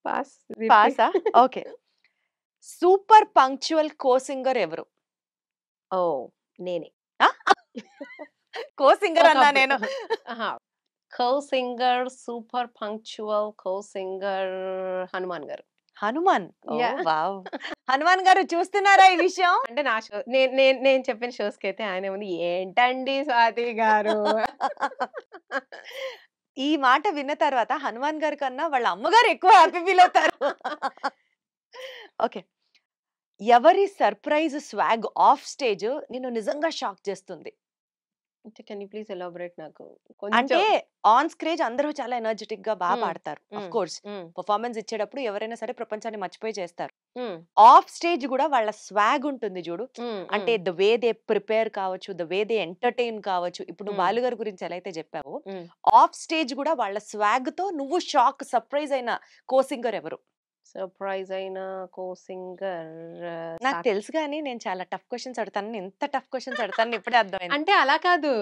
పాస్. పాసా? ఓకే. సూపర్ పంక్చువల్ కో సింగర్ ఎవరు? ఓ నేనే. కో సింగర్ అన్నా నేను. కో సింగర్, సూపర్ పంక్చువల్ కో సింగర్ హనుమాన్ గారు. హనుమాన్? వావ్. హనుమాన్ గారు చూస్తున్నారా ఈ విషయం? అంటే నా షో నేను చెప్పిన షోస్ కి అయితే ఆయన ఉంది, ఏంటండి స్వాతి గారు. ఈ మాట విన్న తర్వాత హనుమాన్ గారి కన్నా వాళ్ళ అమ్మగారు ఎక్కువ హ్యాపీ ఫీల్ అవుతారు. ఓకే. ఎవరి సర్ప్రైజ్ స్వాగ్ ఆఫ్ స్టేజ్ నిన్ను నిజంగా షాక్ చేస్తుంది? Can you please elaborate? నాకు అంటే ఆన్ స్క్రేజ్ అందరూ చాలా ఎనర్జెటిక్ గా బాగా పాడతారు. ఆఫ్ కోర్స్ పర్ఫార్మెన్స్ ఇచ్చేటప్పుడు ఎవరైనా సరే ప్రపంచాన్ని మర్చిపోయి చేస్తారు. ఆఫ్ స్టేజ్ కూడా వాళ్ళ స్వాగ్ ఉంటుంది చూడు. అంటే ద వే దే ప్రిపేర్ కావచ్చు, ద వే దే ఎంటర్టైన్ కావచ్చు. ఇప్పుడు బాలు గారి గురించి ఎలా అయితే చెప్పావో, ఆఫ్ స్టేజ్ కూడా వాళ్ళ స్వాగ్ తో నువ్వు షాక్, సర్ప్రైజ్ అయిన కో సింగర్ ఎవరు? సర్ప్రైజ్ అయిన కో సింగర్ నాకు తెలుసు కానీ నేను చాలా టఫ్ క్వశ్చన్స్ అడుగుతాను. ఎంత టఫ్ క్వశ్చన్స్ అడుగుతాను ఇప్పుడే అర్థమైంది. అంటే అలా కాదు,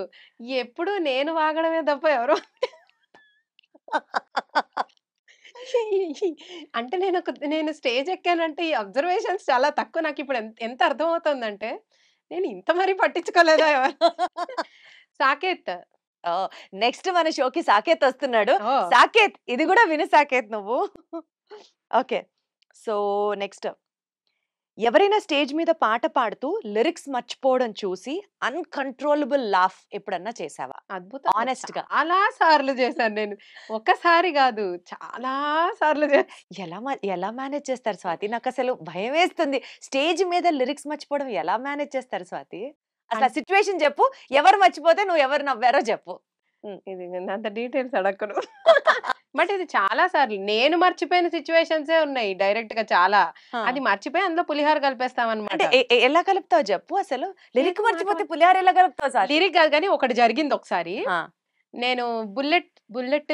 ఎప్పుడు నేను వాగడమే తప్ప ఎవరు అంటే నేను స్టేజ్ ఎక్కానంటే ఈ అబ్జర్వేషన్స్ చాలా తక్కువ. నాకు ఇప్పుడు ఎంత అర్థమవుతుందంటే నేను ఇంత మరీ పట్టించుకోలేదా ఎవరు. సాకేత్. నెక్స్ట్ మన షోకి సాకేత్ వస్తున్నాడు. సాకేత్, ఇది కూడా విను సాకేత్ నువ్వు. ఓకే. సో నెక్స్ట్, ఎవరైనా స్టేజ్ మీద పాట పాడుతూ లిరిక్స్ మర్చిపోవడం చూసి అన్‌కంట్రోలబుల్ లాఫ్ ఎప్పుడన్నా చేశావా? అద్భుతంగా హానెస్ట్‌గా. చాలా సార్లు చేశాను నేను. ఒక్కసారి గాదు. చాలా సార్లు ఎలా మేనేజ్ చేస్తారు స్వాతి? నాకసలు భయమేస్తుంది. స్టేజ్ మీద లిరిక్స్ మర్చిపోవడం ఎలా మేనేజ్ చేస్తారు స్వాతి? అసలు ఆ సిట్యుయేషన్ చెప్పు. ఎవరు మర్చిపోతే నువ్వు ఎవరు నవ్వారో చెప్పు. ఇది అంత డీటెయిల్స్ అడక్కను. బట్ ఇది చాలా సార్లు నేను మర్చిపోయిన సిట్యుయేషన్సే ఉన్నాయి డైరెక్ట్‌గా చాలా. ఆ! అది మర్చిపోయి అందులో పులిహోర కలిపేస్తామన్నమాట. అంటే ఎలా కలుపుతావు చెప్పు అసలు? లిరిక్ మర్చిపోతే పులిహోర ఎలా కలుపుతావు స్వాతి? లిరిక్ కాదు గానీ ఒకటి జరిగింది ఒకసారి. ఆ! నేను బుల్లెట్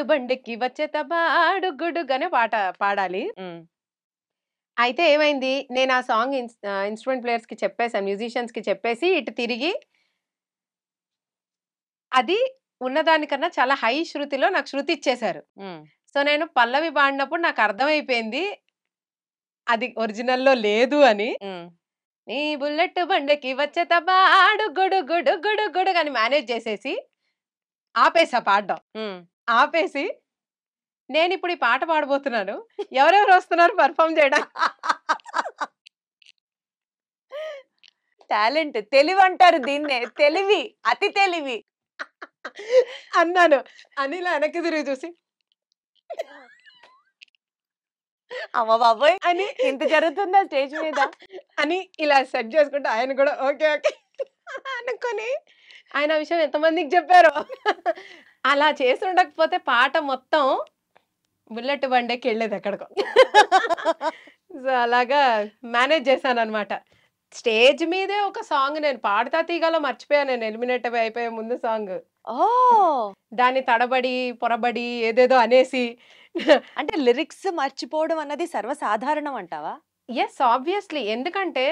బండికి వచ్చేత బాడుగుడుగనే పాట పాడాలి. హ్మ్. అయితే ఏమైంది, నేను ఆ సాంగ్ ఇన్‌స్ట్రుమెంట్ ప్లేయర్స్‌కి చెప్పేసాను. మ్యూజిషియన్స్‌కి చెప్పేసి ఇటు తిరిగి అది ఉన్నదానికన్నా చాలా హై శృతిలో నాకు శృతి ఇచ్చేశారు. హ్మ్. సో, నేను పల్లవి పాడినప్పుడు నాకు అర్థమైపోయింది. అది ఒరిజినల్‌లో లేదు అని. హ్మ్. నీ బుల్లెట్ బండికి వచ్చేత బాడుగుడు గుడు గుడు గుడుగని అని మేనేజ్ చేసేసి ఆపేసా పాడడం. హ్మ్. ఆపేసి నేనిప్పుడు ఈ పాట పాడబోతున్నాను. ఎవరెవరు వస్తున్నారు పెర్ఫార్మ్ చేయడానికి? టాలెంట్. తెలివంటారు దీన్నే. తెలివి. అతి తెలివి. అన్నాను. అని ఇలా వెనక్కి తిరిగి చూసి అమ్మ బాబోయ్! అని ఇంత జరుగుతుందా స్టేజ్ మీద? అని ఇలా సెట్ చేసుకుంటే ఆయన కూడా ఓకే. ఓకే. అనుకోని ఆయన ఆ విషయం ఎంతమందికి చెప్పారో. అలా చేసుండకపోతే పాట మొత్తం బుల్లెట్ బండెక్కెళ్ళేది ఎక్కడికో. సో, అలాగా మేనేజ్ చేశాననమాట. స్టేజ్ మీదే ఒక సాంగ్ నేను 'పాడుతా తీగ'లో మర్చిపోయాను నేను ఎలిమినేట్ అయిపోయే ముందు సాంగ్. ఓహ్! దాన్ని తడబడి, పొరబడి ఏదేదో అనేసి అంటే లిరిక్స్ మర్చిపోవడం అన్నది సర్వసాధారణం అంటావా? యెస్. ఆబ్వియస్‌లీ. ఎందుకంటే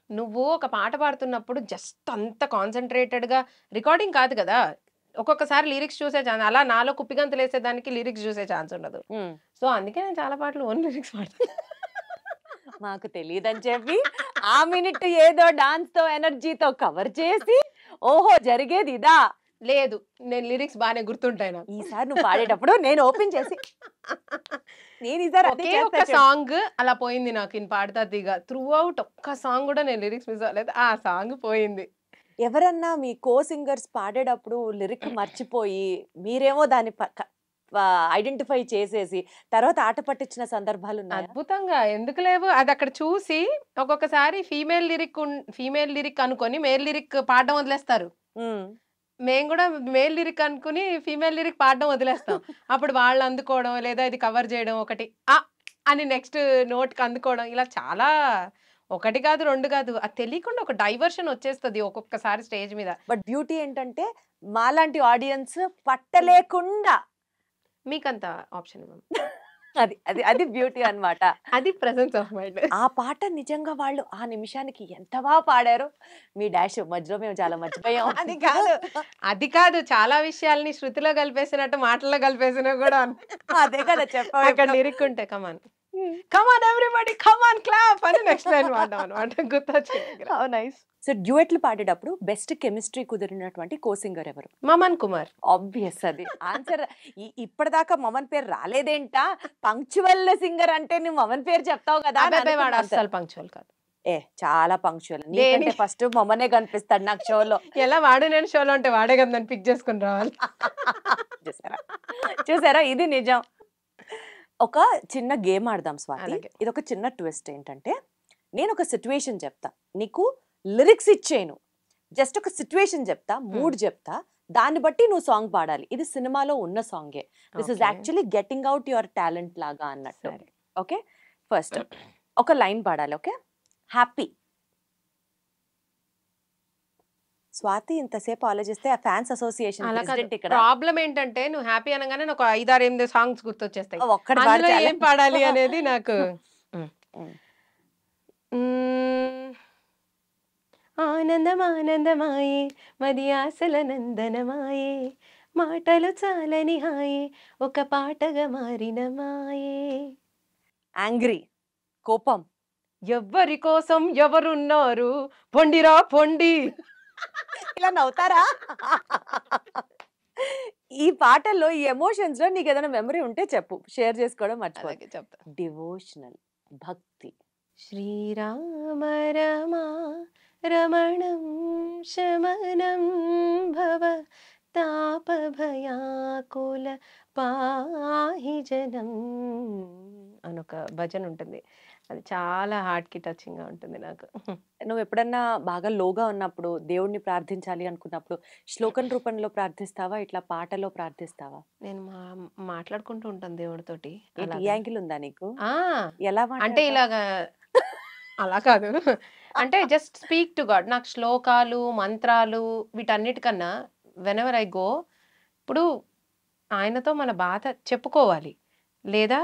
నువ్వు ఒక పాట పాడుతున్నప్పుడు జస్ట్ అంత కాన్సంట్రేటెడ్‌గా రికార్డింగ్ కాదు గదా! ఒక్కొక్కసారి లిరిక్స్ చూసే అలా నాలో కుప్పిగంతులేసేదానికి లిరిక్స్ చూసే ఛాన్స్ ఉండదు. హ్మ్. సో, అందుకే నేను చాలా పాటలు ఓన్ లిరిక్స్ పాడతాను. మాకు తెలీదని చెప్పి ఆ మినిట్ ఏదో డాన్స్‌తో, ఎనర్జీతో కవర్ చేసి ఓహో! జరిగేది ఇదా? లేదు. నేను లిరిక్స్ బానే గుర్తుంటాయి నాకు. ఈసారి నువ్వు పాడేటప్పుడు నేను ఓపెన్ చేసి నేను ఈసారి అదే ఒకే చేస్తా ఒక్క చూడు. సాంగ్ అలా పోయింది నాకు ఇన్ 'పాడుతా తీగ'. త్రూ ఔట్ ఒక్క సాంగ్ గూడా నేను లిరిక్స్ మిస్ అవ్వలేదు. ఆ సాంగ్ పోయింది. ఎవరన్నా మీ కో సింగర్స్ పాడేటప్పుడు లిరిక్ మర్చిపోయి మీరేమో దాన్ని ఐడెంటిఫై చేసేసి తర్వాత ఆట పట్టించిన సందర్భాలున్నాయా? అద్భుతంగా ఎందుకు లేవు? అదక్కడ చూసి ఒక్కొక్కసారి ఫీమేల్ లిరిక్ అనుకోని మేల్ లిరిక్ పాడడం వదిలేస్తారు. హ్మ్. మేము గూడా మేల్ లిరిక్ అనుకుని ఫీమేల్ లిరిక్ పాడడం వదిలేస్తాం. అప్పుడు వాళ్ళు అందుకోవడం లేదా ఇది కవర్ చేయడం ఒకటి. అని నెక్స్ట్ నోట్‌కి అందుకోవడం ఇలా చాలా ఒకటి కాదు, 2 కాదు. అది తెలియకుండా ఒక డైవర్షన్ వచ్చేస్తది ఒక్కొక్కసారి స్టేజ్ మీద. బట్ బ్యూటీ ఏంటంటే మాలాంటి ఆడియన్స్ పట్టలేకుండా మీకంత ఆప్షన్ ఇవ్వము. అది అది అది బ్యూటీ అన్నమాట. అది ప్రెజెన్స్ ఆఫ్ మైండ్. ఆ పాట నిజంగా వాళ్ళు ఆ నిమిషానికి ఎంత బాగా పాడారో మీ డాష్ మధ్యలో మేము చాలా మర్చిపోయాం. అది కాదు. చాలా విషయాల్ని శృతిలో కలిపేసినట్టు మాటల్లో కలిపేసినవి గూడా అదే కదా చెప్పావు అక్కడ ఇప్పుడు. లిరిక్ ఉంటే come on everybody come on clap అని నెక్స్ట్ లైన్ పాడడం అన్నమాట. గుర్తొచ్చింది. How nice. సో డ్యూయెట్లు పాడేటప్పుడు బెస్ట్ కెమిస్ట్రీ కుదిరినటువంటి కో సింగర్ ఎవరు? మమన్ కుమార్. ఆబ్వియస్ అది ఆన్సర్. ఇప్పటిదాకా మమన్ పేరు రాలేదేంటా? పంక్చువల్ సింగర్ అంటే నువ్వు మమన్ పేరు చెప్తావు కదా అని అబ్బాయి వాడు అనుకున్నాను. అస్సలు పంక్చువల్ కాదు. చాలా పంక్చువల్. నీకంటే ఫస్ట్ మమనే కనిపిస్తాడు నాకు షోలో. ఎలా వాడు నేను షోలో ఉంటే వాడే కదా నన్ను పిక్ చేసుకుని రావాలి. చూసారా చూసారా ఇది నిజం. ఒక చిన్న గేమ్ ఆడదాం స్వాతి. అలాగే. ఇది ఒక చిన్న ట్విస్ట్ ఏంటంటే నేను ఒక సిచ్యువేషన్ చెప్తా, నీకు లిరిక్స్ ఇచ్చేను, జస్ట్ ఒక సిచ్యువేషన్ చెప్తా, మూడ్ చెప్తా, దాన్ని బట్టి నువ్వు సాంగ్ పాడాలి. ఇది సినిమాలో ఉన్న సాంగే. This is Okay. Actually getting out your talent లాగా అన్నట్టు. సరే. ఓకే, ఫస్ట్ ఒక లైన్ పాడాలి. Okay, happy. స్వాతి ఇంతసేపు ఆలోచిస్తే ఆ ఫ్యాన్స్ అసోసియేషన్ అలా కాదు. ప్రెసిడెంట్ ఇక్కడ ప్రాబ్లం ఏంటంటే నువ్వు హ్యాపీ అనగానే నాకు 5, 6, 8 సాంగ్స్ గుర్తొచ్చేస్తాయి. ఒక్కటి అందులో పాడాలి. ఏం పాడాలి అనేది నాకు ఉమ్. ఆనందం ఆనందమాయే మది ఆశల నందనమాయే మాటలు చాలని హాయే ఒక పాటగా మారిన మాయే. యాంగ్రీ, కోపం. ఎవ్వరి కోసం ఎవరున్నారు పొండిరా పొండి. ఇలా నవ్వుతారా? ఈ పాటల్లో ఈ ఎమోషన్స్ లో నీకు ఏదైనా మెమరీ ఉంటే చెప్పు, షేర్ చేసుకోవడం మర్చిపోదు. అలాగే చెప్తా. డివోషనల్, భక్తి, శ్రీరామ రమా రమణం శమనం భవ తాపభయాకుల పాహి జనం అనొక భజన ఉంటుంది. అది చాలా హార్ట్‌కి టచింగ్‌గా ఉంటుంది నాకు. నువ్వు ఎప్పుడన్నా బాగా లోగా ఉన్నప్పుడు దేవుడిని ప్రార్థించాలి అనుకున్నప్పుడు శ్లోకం రూపంలో ప్రార్థిస్తావా? ఇట్లా పాటలో ప్రార్థిస్తావా? నేను మాట్లాడుకుంటూ ఉంటాను దేవుడితోటి ఏంటి ఈ అలాగా. యాంగిల్ ఉందా నీకు? ఆ! ఎలా అంటే మాట్లాడతావు? ఇలాగా అలా కాదు. అంటే జస్ట్ స్పీక్ టు గాడ్. నాకు శ్లోకాలు, మంత్రాలు వీటన్నిటికన్నా వెనెవర్ ఐ గో ఇప్పుడు ఆయనతో మన బాధ చెప్పుకోవాలి. లేదా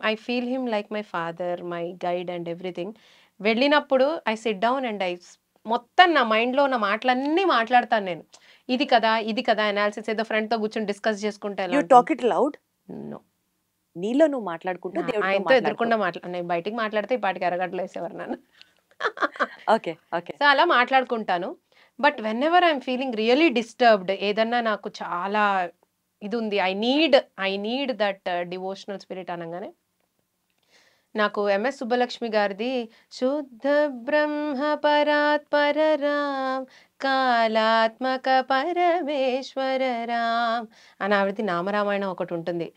I feel him like my father, my guide and everything. వెళ్ళినప్పుడు ఐ సిట్ డౌన్ అండ్ మొత్తం నా మైండ్‌లో ఉన్న మాటలన్నీ మాట్లాడతాను నేను. ఇది కదా! ఇది కదా! అనాలిసిస్ ఏదో ఫ్రెండ్‌తో కూర్చొని డిస్కస్ చేసుకుంటే ఎలా యూ ఉంటుంది? Talk it loud. నో. నీలో నువ్వు మాట్లాడుకుంటూ దేవుడితో ఆయనతో మాట్లాడతావు. ఎదురుకుండా నేను బయటికి మాట్లాడితే ఈ పాటికి అరగంటలో వేసేవారు నన్ను. ఓకే. ఓకే. సో, అలా మాట్లాడుకుంటాను. But whenever I'm feeling really disturbed ఏదన్నా నాకు చాలా ఇదుంది. I need that devotional spirit అనంగానే నాకు ఎంఎస్ సుబ్బలక్ష్మి గారిది శుద్ధ బ్రహ్మ పరాత్పర రామ్ కాలాత్మక పరమేశ్వర రామ్ అని ఆవిడది నామరామాయణం ఒకటి ఉంటుంది.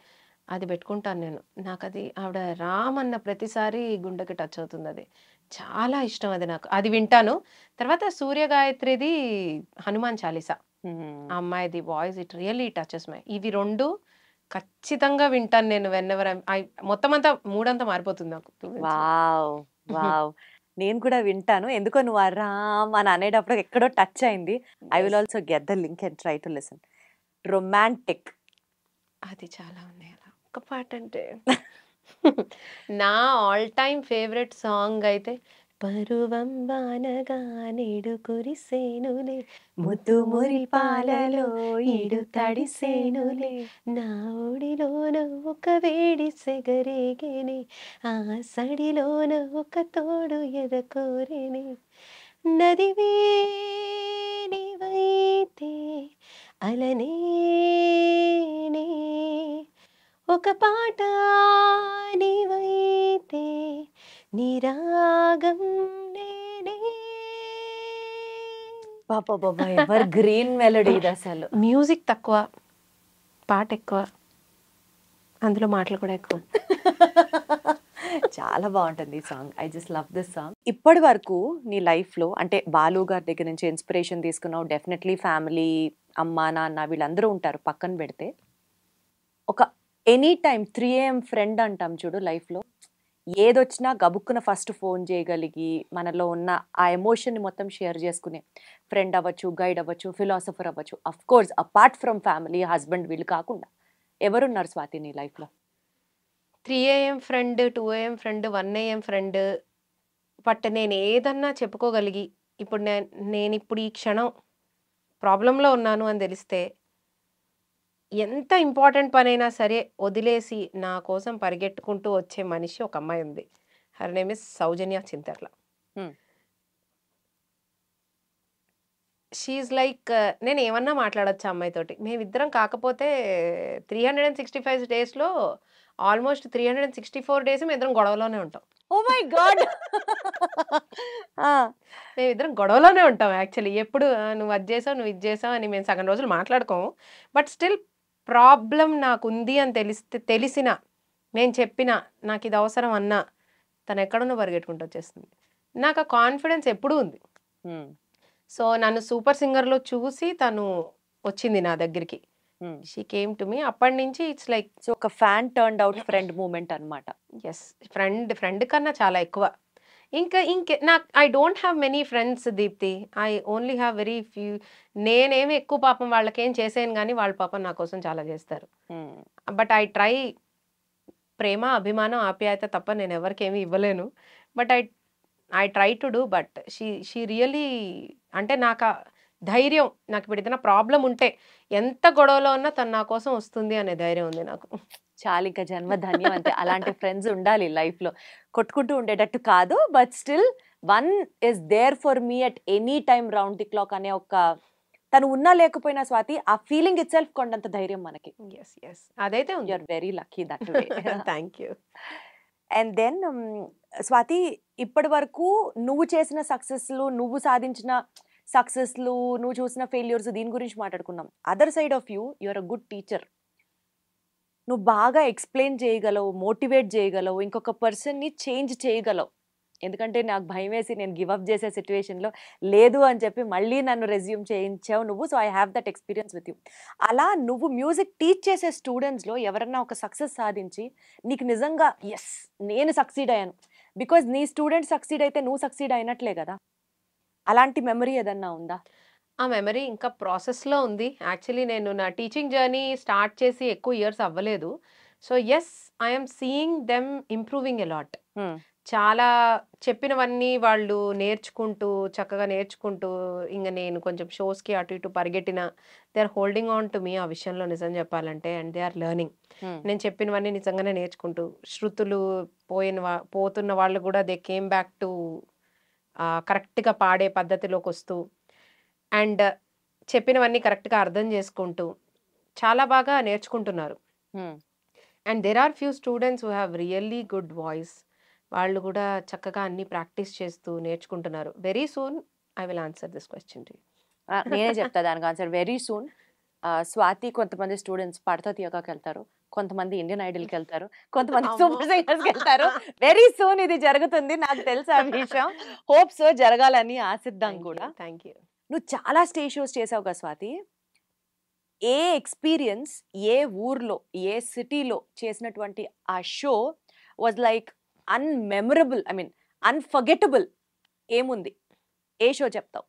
అది పెట్టుకుంటాను నేను. నాకది ఆవిడ రామ్ అన్న ప్రతిసారి గుండెకి టచ్ అవుతుంది అది. చాలా ఇష్టం అది నాకు. అది వింటాను. తర్వాత సూర్య గాయత్రిది హనుమాన్ చాలీసా. ఆ అమ్మాయిది voice it really touches my. ఇవి 2 ఖచ్చితంగా వింటాను నేను వెన్నెవర్ మొత్తం అంతా మూడంతా మారిపోతుంది నాకు. వావ్! వావ్! నేను కూడా వింటాను. ఎందుకో నువ్వు ఆ రామ్ అని అనేటప్పుడు ఎక్కడో టచ్ అయింది. I will also get the link and try to listen. Romantic. అది చాలా ఉన్నాయి అలా. ఒక పాట అంటే నా ఆల్ టైమ్ ఫేవరెట్ సాంగ్ అయితే పరువం బానగా నేడు కురిసేనులే ముద్దు మురిపాలలో ఈడు తడిసేనులే నా ఒడిలోన ఒక వేడి సెగరేగేనే ఆ సడిలోన ఒక తోడు ఎదకోరేనే నదివే నీవైతే అలనే ఒక పాట నీవైతే నిరాగం నేనే. పాపా ఎవర్ గ్రీన్ మెలోడీ ఇది అసలు. మ్యూజిక్ తక్కువ, పాట ఎక్కువ, అందులో మాటలు కూడా ఎక్కువ. చాలా బాగుంటుంది ఈ song. I just love this song. ఇప్పటి వరకు నీ లైఫ్లో అంటే బాలు గారి దగ్గర నుంచి ఇన్స్పిరేషన్ తీసుకున్నావు. డెఫినెట్లీ ఫ్యామిలీ, అమ్మ నాన్న వీళ్ళందరూ ఉంటారు పక్కన పెడితే. ఒక ఎనీ టైం 3 AM ఫ్రెండ్ అంటాం చూడు లైఫ్లో. ఏదొచ్చినా గబుక్కున ఫస్ట్ ఫోన్ చేయగలిగి మనలో ఉన్న ఆ ఎమోషన్ని మొత్తం షేర్ చేసుకునే ఫ్రెండ్ అవ్వచ్చు, గైడ్ అవ్వచ్చు, ఫిలాసఫర్ అవ్వచ్చు. Of course apart from family, husband వీళ్ళు కాకుండా ఎవరున్నారు స్వాతి నీ లైఫ్లో? 3 AM friend, 2 AM friend, 1 AM friend. But నేను ఏదన్నా చెప్పుకోగలిగి ఇప్పుడు నేను ఇప్పుడు ఈ క్షణం ప్రాబ్లంలో ఉన్నాను అని తెలిస్తే ఎంత ఇంపార్టెంట్ పనైనా సరే వదిలేసి నా కోసం పరిగెట్టుకుంటూ వచ్చే మనిషి ఒక అమ్మాయి ఉంది. Her name is Soujanya Chintarla. She's like నేను ఏమన్నా మాట్లాడొచ్చు ఆ అమ్మాయితోటి. మేమిద్దరం కాకపోతే 365 డేస్లో ఆల్మోస్ట్ 364 డేస్ మేమిద్దరం గొడవలోనే ఉంటాం. Oh my god! మేమిద్దరం గొడవలోనే ఉంటాం యాక్చువల్లీ. ఎప్పుడు నువ్వు అది చేసావు, నువ్వు ఇది చేసావు అని మేము సగం రోజులు మాట్లాడుకోము. బట్ స్టిల్ ప్రాబ్లం నాకుంది అని తెలిసిన నేను చెప్పిన నాకు ఇది అవసరం అన్నా తను ఎక్కడున్నా పరిగెట్టుకుంటూ వచ్చేస్తుంది. నాకు ఆ కాన్ఫిడెన్స్ ఎప్పుడూ ఉంది. సో నన్ను సూపర్ సింగర్లో చూసి తను వచ్చింది నా దగ్గరికి. She came to me. అప్పటి నుంచి ఇట్స్ లైక్ సో ఒక fan turned out friend moment అన్నమాట. ఎస్, ఫ్రెండ్ కన్నా చాలా ఎక్కువ. నాకు I don't have many friends Deepthi. I only have very few. నేనేమి ఎక్కువ పాపం వాళ్ళకేం చేసాను కానీ వాళ్ళ పాపం నా కోసం చాలా చేస్తారు. But I try. ప్రేమ, అభిమానం, ఆప్యాయత తప్ప నేను ఎవరికేమీ ఇవ్వలేను. But I try to do. But she really అంటే నాకు ధైర్యం. నాకు ఇప్పుడు ఏదైనా ప్రాబ్లం ఉంటే ఎంత గొడవలో ఉన్నా తను నా కోసం వస్తుంది అనే ధైర్యం ఉంది నాకు. చాలా ఇంకా జన్మ ధన్యం అంతే. అలాంటి ఫ్రెండ్స్ ఉండాలి లైఫ్లో. కొట్టుకుంటూ ఉండేటట్టు కాదు, but still one is there for me at any time round the clock అనే ఒక తను ఉన్నా లేకపోయినా స్వాతి ఆ ఫీలింగ్ ఇట్ సెల్ఫ్ కొండంత ధైర్యం మనకి. ఎస్ అదైతే ఉంది. You're very lucky that way. Thank you. And then Swathi, ఇప్పటి వరకు నువ్వు చేసిన సక్సెస్లు, నువ్వు సాధించిన సక్సెస్లు, నువ్వు చూసిన ఫెయిల్యూర్స్, దీని గురించి మాట్లాడుకున్నాం. Other side of you, you're a good teacher. నువ్వు బాగా ఎక్స్ప్లెయిన్ చేయగలవు, మోటివేట్ చేయగలవు, ఇంకొక పర్సన్ని చేంజ్ చేయగలవు. ఎందుకంటే నాకు భయం వేసి నేను గివప్ చేసే సిచ్యువేషన్లో లేదు అని చెప్పి మళ్ళీ నన్ను రెజ్యూమ్ చేయించావు నువ్వు. So I have that experience with you. అలా నువ్వు మ్యూజిక్ టీచ్ చేసే స్టూడెంట్స్లో ఎవరన్నా ఒక సక్సెస్ సాధించి నీకు నిజంగా ఎస్ నేను సక్సీడ్ అయ్యాను, బికాజ్ నీ స్టూడెంట్ సక్సీడ్ అయితే నువ్వు సక్సీడ్ అయినట్లే కదా, అలాంటి మెమరీ ఏదన్నా ఉందా? ఆ మెమరీ ఇంకా ప్రాసెస్లో ఉంది. యాక్చువల్లీ నేను నా టీచింగ్ జర్నీ స్టార్ట్ చేసి ఎక్కువ ఇయర్స్ అవ్వలేదు. So yes, I'm seeing them improving a lot. చాలా చెప్పినవన్నీ వాళ్ళు నేర్చుకుంటూ, చక్కగా నేర్చుకుంటూ, ఇంకా నేను కొంచెం షోస్కి అటు ఇటు పరిగెట్టిన, they are holding on to me ఆ విషయంలో నిజం చెప్పాలంటే. And they are learning. నేను చెప్పినవన్నీ నిజంగానే నేర్చుకుంటూ, శృతులు పోతున్న వాళ్ళు కూడా దే కేమ్ బ్యాక్ టు కరెక్ట్గా పాడే పద్ధతిలోకి వస్తూ, అండ్ చెప్పినవన్నీ కరెక్ట్గా అర్థం చేసుకుంటూ చాలా బాగా నేర్చుకుంటున్నారు. And there are few students who have really good voice. వాళ్ళు కూడా చక్కగా అన్ని ప్రాక్టీస్ చేస్తూ నేర్చుకుంటున్నారు. Very soon I will answer this question to you. నేనే చెప్తా దానికి ఆన్సర్. Very soon. స్వాతి, కొంతమంది స్టూడెంట్స్ పడతా తీయకాకి వెళ్తారు, కొంతమంది ఇండియన్ ఐడల్కి వెళ్తారు, కొంతమంది సూపర్ సింగర్స్కి వెళ్తారు. వెరీ సూన్ ఇది జరుగుతుంది, నాకు తెలుసు ఆ విషయం. హోప్ సో జరగాలని ఆశిద్దాం కూడా. Thank you. నువ్వు చాలా స్టేజ్ షోస్ చేసావు కదా స్వాతి. ఏ ఎక్స్పీరియన్స్, ఏ ఊర్లో, ఏ సిటీలో చేసినటువంటి ఆ show was like unmemorable, I mean unforgettable? ఏముంది? ఏ షో చెప్తావు?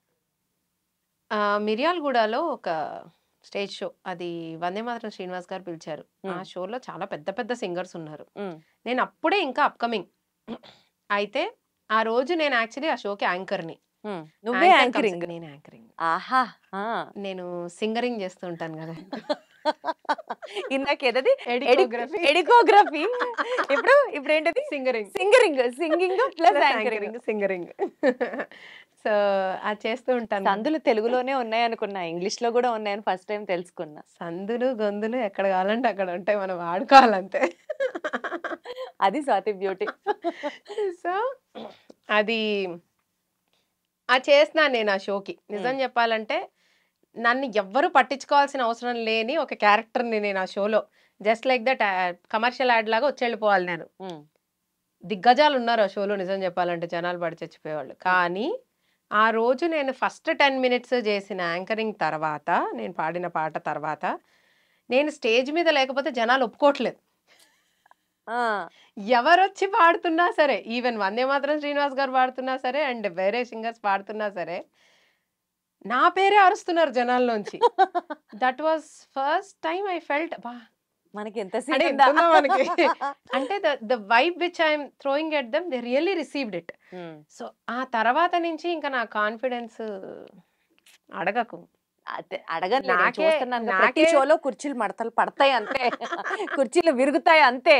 మిర్యాలగూడలో ఒక స్టేజ్ షో, అది వందే మాతరం శ్రీనివాస్ గారు పిలిచారు. ఆ షోలో చాలా పెద్ద పెద్ద సింగర్స్ ఉన్నారు. నేను అప్పుడే ఇంకా అప్కమింగ్. అయితే ఆ రోజు నేను యాక్చువల్లీ ఆ షోకి యాంకర్ని. నువ్వే యాంకరింగ్? నేను యాంకరింగ్. ఆహా. నేను సింగరింగ్ చేస్తూ ఉంటాను కదా. ఇందాకేదది ఎడికోగ్రఫీ. ఎడికోగ్రఫీ. ఇప్పుడు ఏంటది? Singering. Singing plus anchoring. Singering. So అది చేస్తూ ఉంటాను. సందులు తెలుగులోనే ఉన్నాయనుకున్నా, ఇంగ్లీష్ లో కూడా ఉన్నాయని ఫస్ట్ టైం తెలుసుకున్నా. సందులు గొంతులు ఎక్కడ కావాలంటే అక్కడ ఉంటాయి, మనం ఆడుకోవాలంతే. అది స్వాతి బ్యూటీ. సో అది చేస్తున్నాను నేను ఆ షోకి. నిజం చెప్పాలంటే నన్ను ఎవ్వరు పట్టించుకోవాల్సిన అవసరం లేని ఒక క్యారెక్టర్ని నేను ఆ షోలో just like that commercial add లాగా వచ్చి వెళ్ళిపోవాలి నేను. దిగ్గజాలు ఉన్నారు ఆ షోలో నిజం చెప్పాలంటే, జనాలు పడి చచ్చిపోయేవాళ్ళు. కానీ ఆ రోజు నేను ఫస్ట్ 10 minutes చేసిన యాంకరింగ్ తర్వాత, నేను పాడిన పాట తర్వాత, నేను స్టేజ్ మీద లేకపోతే జనాలు ఒప్పుకోవట్లేదు. ఎవరొచ్చి పాడుతున్నా సరే, ఈవెన్ వందే మాత్రం శ్రీనివాస్ గారు పాడుతున్నా సరే, అండ్ వేరే సింగర్స్ పాడుతున్నా సరే, నా పేరే అరుస్తున్నారు జనాల్లోంచి. That was first time I felt బా మనకి ఎంత మనకి అంటే the vibe which I'm throwing at them, they really received it. So ఆ తర్వాత నుంచి ఇంకా నా కాన్ఫిడెన్స్ అడగకు, ప్రతి షోలో కుర్చీలు మడతలు పడతాయి అంతే, కుర్చీలు విరుగుతాయి అంతే,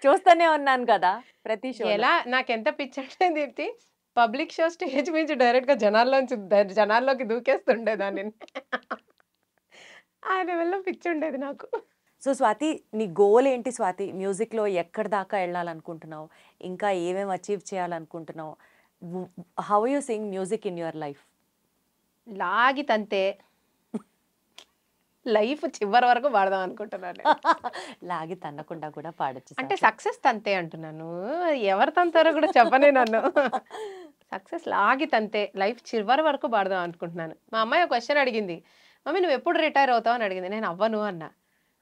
చూస్తూనే ఉన్నాను కదా ప్రతి షో. ఎలా నాకెంత పిచ్చంటే దీప్తి, పబ్లిక్ షో స్టేజ్ నుంచి డైరెక్ట్ గా జనాల్లోకి దూకేస్తుండేదాన్ని. ఆ లెవెల్లో పిచ్చి ఉండేది నాకు. సో స్వాతి, నీ గోల్ ఏంటి స్వాతి? మ్యూజిక్లో ఎక్కడి దాకా వెళ్ళాలనుకుంటున్నావు? ఇంకా ఏమేమి అచీవ్ చేయాలనుకుంటున్నావు? How you sing music in your life? లాగి తంతే లైఫ్ చివరి వరకు పాడదాం అనుకుంటున్నాను. లాగి తన్నకుండా కూడా పాడచ్చు అంటే సక్సెస్ తంతే అంటున్నాను, ఎవరు తంతారో కూడా చెప్పనే నన్ను. సక్సెస్ లాగి తంతే లైఫ్ చివరి వరకు పాడదాం అనుకుంటున్నాను. మా అమ్మాయి ఒక క్వశ్చన్ అడిగింది, మమ్మీ నువ్వు ఎప్పుడు రిటైర్ అవుతావు అని అడిగింది. నేను అవ్వను అన్నా.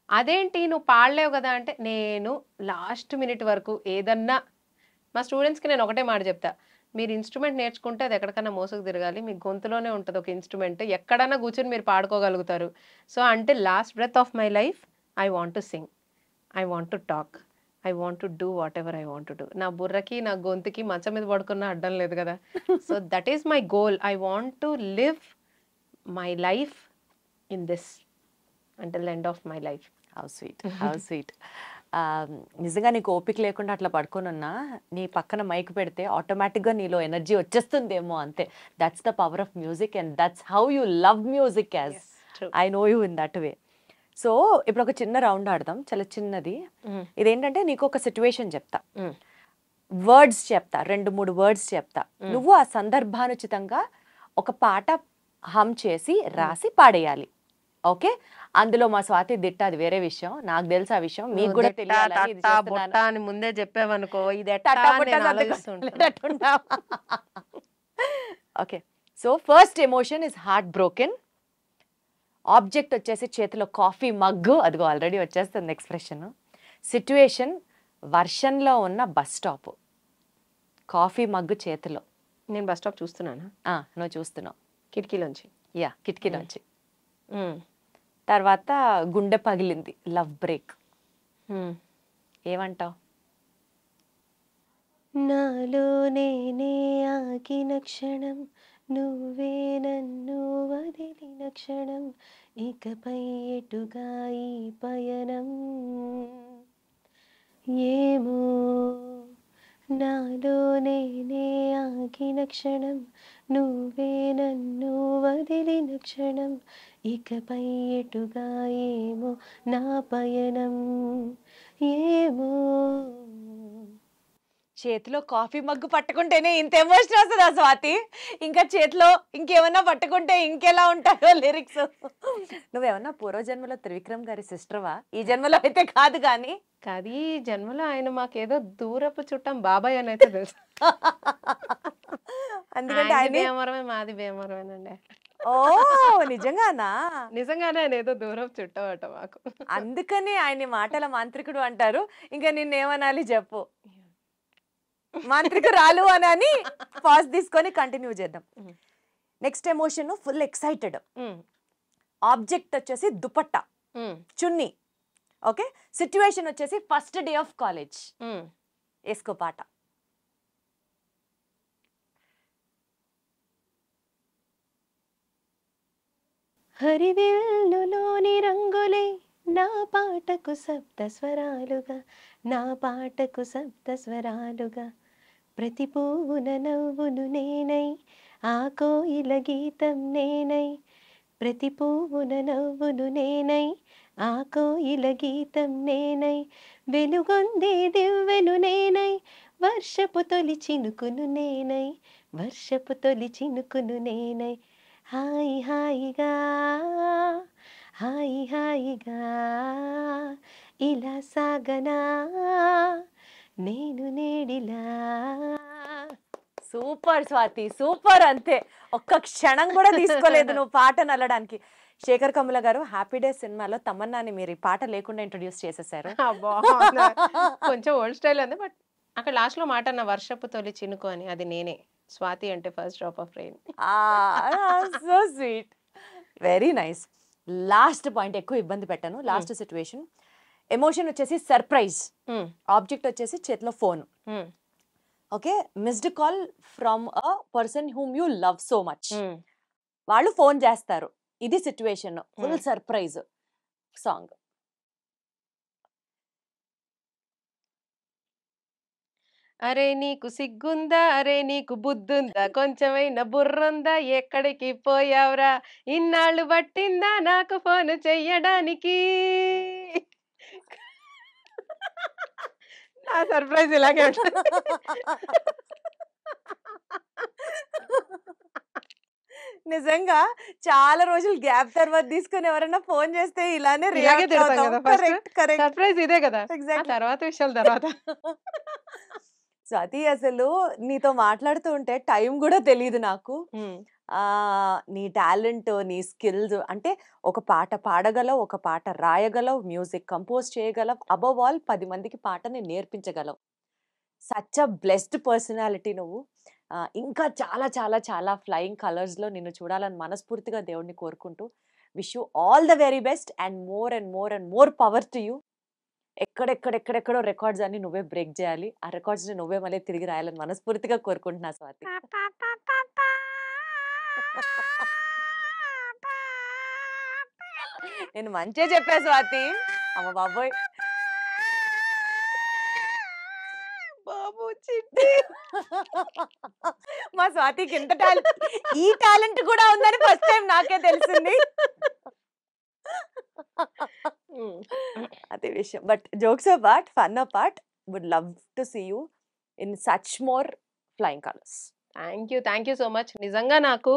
అదేంటి నువ్వు పాడలేవు కదా అంటే, నేను లాస్ట్ మినిట్ వరకు ఏదన్నా, మా స్టూడెంట్స్కి నేను ఒకటే మాట చెప్తా, మీరు ఇన్స్ట్రుమెంట్ నేర్చుకుంటే అది ఎక్కడికన్నా మోసుకు తిరగాలి, మీ గొంతులోనే ఉంటుంది ఒక ఇన్స్ట్రుమెంట్, ఎక్కడన్నా కూర్చొని మీరు పాడుకోగలుగుతారు. సో అంటే last breath of my life I want to sing, I want to talk, I want to do whatever I want to do. నా బుర్రకి నా గొంతుకి మంచం మీద పడుకున్నా అడ్డం లేదు కదా. So that is my goal. I want to live my life in this until the end of my life. How sweet, how sweet. నిజంగా నీకు ఓపిక లేకుండా అట్లా పడుకొని ఉన్నా, నీ పక్కన మైక్ పెడితే ఆటోమేటిక్గా నీలో ఎనర్జీ వచ్చేస్తుందేమో అంతే. That's the power of music and that's how you love music as I know you in that way. So ఇప్పుడు ఒక చిన్న రౌండ్ ఆడదాం, చాలా చిన్నది. ఇదేంటంటే నీకు ఒక సిచ్యువేషన్ చెప్తా, వర్డ్స్ చెప్తా, 2-3 వర్డ్స్ చెప్తా. నువ్వు ఆ సందర్భానుచితంగా ఒక పాట హమ్ చేసి రాసి పాడేయాలి. ఓకే? అందులో మా స్వాతి దిట్ట, అది వేరే విషయం. నాకు తెలుసు ఆ విషయం, మీకు కూడా తెలియాలని ఇది చేస్తున్నాను. అని ముందే చెప్పావనుకో ఇది okay, so first emotion is heart broken. Object వచ్చేసి చేతిలో కాఫీ మగ్గు, అదిగో ఆల్రెడీ వచ్చేస్తుంది ఎక్స్ప్రెషన్. సిట్యుయేషన్ వర్షంలో ఉన్న బస్ స్టాప్, కాఫీ మగ్గు చేతిలో. నేను బస్ స్టాప్ చూస్తున్నాను, నువ్వు చూస్తున్నావు కిటికీలోంచి. యా, కిటికీలోంచి. తర్వాత గుండె పగిలింది, లవ్ బ్రేక్. ఏమంటావు? నాలో నేనే ఆగిన క్షణం, నువ్వే నన్ను వదిలిన క్షణం, ఇకపై ఎటుగా ఈ పయనం ఏమో. నాలో నేనే ఆగిన క్షణం, నువ్వే నన్ను వదిలిన క్షణం, ఇకపై ఎటుగా ఏమో నా పయనం ఏమో. చేతిలో కాఫీ మగ్గు పట్టుకుంటేనే ఇంత ఎమోషన్ వస్తుందా స్వాతి? ఇంకా చేతిలో ఇంకేమన్నా పట్టుకుంటే ఇంకెలా ఉంటాయో లిరిక్స్. నువ్వేమన్నా పూర్వజన్మలో త్రివిక్రమ్ గారి సిస్టర్వా? ఈ జన్మలో అయితే కాదు కానీ. కాదు, ఈ జన్మలో ఆయన మాకేదో దూరపు చుట్టం బాబాయ్ అని అయితే తెలుసు. ఎందుకంటే ఆయన భీమవరమే, మాది భీమవరమేనండి. ఓ, నిజంగానా? నిజంగానే ఆయన ఏదో దూరపు చుట్టం అట మాకు. అందుకని ఆయన మాటల మాంత్రికుడు అంటారు. ఇంకా నిన్నేమనాలి చెప్పు? మాంత్రికురాలు అని పాజ్ తీసుకొని కంటిన్యూ చేద్దాం. Next emotion full excited. Object వచ్చేసి దుపట్టా, చున్నీ. ఓకే, సిచ్యువేషన్ వచ్చేసి ఫస్ట్ డే ఆఫ్ కాలేజ్. వేసుకో పాట. హరివిల్లులోని రంగులే నా పాటకు సప్త స్వరాలుగా, నా పాటకు సప్త స్వరాలుగా, ప్రతి పువ్వున నవ్వును నేనై, ఆ కోయిల గీతం నేనై, ప్రతి పువ్వున నవ్వును నేనై, ఆ కోయిల గీతం నేనై, వెలుగొందే దివ్వెను నేనై, వర్షపు తొలి చినుకును నేనై, వర్షపు తొలి చినుకును నేనై, హాయి హాయిగా హాయి హాయిగా ఇలా సాగనా నేను నేడిలా. Super Swathi, super. అంతే, ఒక్క క్షణం కూడా తీసుకోలేదు నువ్వు పాట నల్లడానికి. శేఖర్ కమ్ముల గారు హ్యాపీ డేస్ సినిమాలో తమన్నాని మీరు ఈ పాట లేకుండా ఇంట్రొడ్యూస్ చేసేసారు. కొంచెం ఓల్డ్ స్టైల్ ఉంది, బట్ అక్కడ లాస్ట్ లో మాట అన్న వర్షపు తొలి చినుకు అని, అది నేనే. స్వాతి అంటే first drop of rain. So sweet, very nice. Last point, ఎక్కువ ఇబ్బంది పెట్టాను. లాస్ట్ సిచ్యువేషన్ ఎమోషన్ వచ్చేసి సర్ప్రైజ్. ఆబ్జెక్ట్ వచ్చేసి చేతిలో phone. Okay, missed call from a person whom you love so much. వాళ్ళు ఫోన్ చేస్తారు, ఇది సిచ్యువేషన్, ఫుల్ సర్ప్రైజ్. సాంగ్. అరే నీకు సిగ్గుందా, అరే నీకు బుద్ధుందా, కొంచెమైనా బుర్రుందా, ఎక్కడికి పోయావురా, ఇన్నాళ్ళు పట్టిందా నాకు ఫోన్ చెయ్యడానికి. నా సర్ప్రైజ్ ఇలాగే ఉంటుంది. నిజంగా చాలా రోజులు గ్యాప్ తర్వాత తీసుకుని ఎవరైనా ఫోన్ చేస్తే ఇలానే ఇలాగే రియాక్ట్ తిడతాం అవుతాం. కదా ఫస్ట్. Correct, correct. సర్ప్రైజ్ ఇదే కదా, ఆ ఎగ్జాక్ట్లీ. తర్వాత విషయాల తర్వాత. స్వాతి, అసలు నీతో మాట్లాడుతూ ఉంటే టైం కూడా తెలియదు నాకు. నీ టాలెంట్, నీ స్కిల్స్, అంటే ఒక పాట పాడగలవు, ఒక పాట రాయగలవు, మ్యూజిక్ కంపోజ్ చేయగలవు, అబవ్ ఆల్ 10 మందికి పాటని నేర్పించగలవు. సచ్ అ బ్లెస్డ్ పర్సనాలిటీ నువ్వు. ఇంకా చాలా చాలా చాలా ఫ్లయింగ్ కలర్స్లో నిన్ను చూడాలని మనస్ఫూర్తిగా దేవుడిని కోరుకుంటూ, wish you all the very best and more and more and more power to you. ఎక్కడెక్కడెక్కడెక్కడో రికార్డ్స్ అన్ని నువ్వే బ్రేక్ చేయాలి. ఆ రికార్డ్స్ని నువ్వే మళ్ళీ తిరిగి రాయాలని మనస్ఫూర్తిగా కోరుకుంటున్నా స్వాతి. నేను మంచిగా చెప్పా స్వాతి. అమ్మ బాబోయ్, బాబు చిట్టి. మా స్వాతికి ఎంత టాలెంట్, ఈ టాలెంట్ కూడా ఉందని ఫస్ట్ టైం నాకే తెలిసింది. అదే విషయం. But jokes apart, fun apart, would love to see you in such more flying colours. Thank you so much. నిజంగా నాకు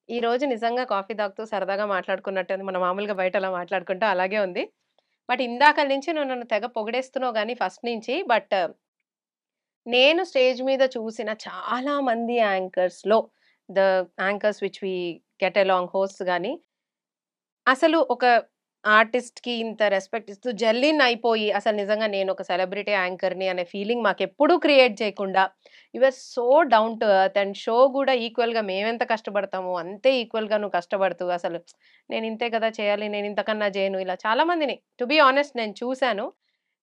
ఈ రోజు నిజంగా కాఫీ తాగుతూ సరదాగా మాట్లాడుకున్నట్టు ఉంది. మనం మామూలుగా బయట అలా మాట్లాడుకుంటూ అలాగే ఉంది. బట్ ఇందాకల నుంచి నువ్వు నన్ను తెగ పొగిడేస్తున్నావు గానీ ఫస్ట్ నుంచి. బట్ నేను స్టేజ్ మీద చూసిన చాలా మంది యాంకర్స్‌లో the anchors which we get along hosts గాని, అసలు ఒక ఆర్టిస్ట్‌కి ఇంత రెస్పెక్ట్ ఇస్తూ జెల్లిన్ అయిపోయి అసలు నిజంగా నేను ఒక సెలబ్రిటీ యాంకర్‌ని అనే ఫీలింగ్ మాకెప్పుడూ క్రియేట్ చేయకుండా you are so down to earth and show గూడా ఈక్వల్‌గా మేమెంత కష్టపడతామో అంతే ఈక్వల్‌గా నువ్వు కష్టపడుతూ అసలు నేను ఇంతే కదా చేయాలి, నేను ఇంతకన్నా చేయను ఇలా చాలా మందిని టు బీ ఆనెస్ట్ నేను చూసాను.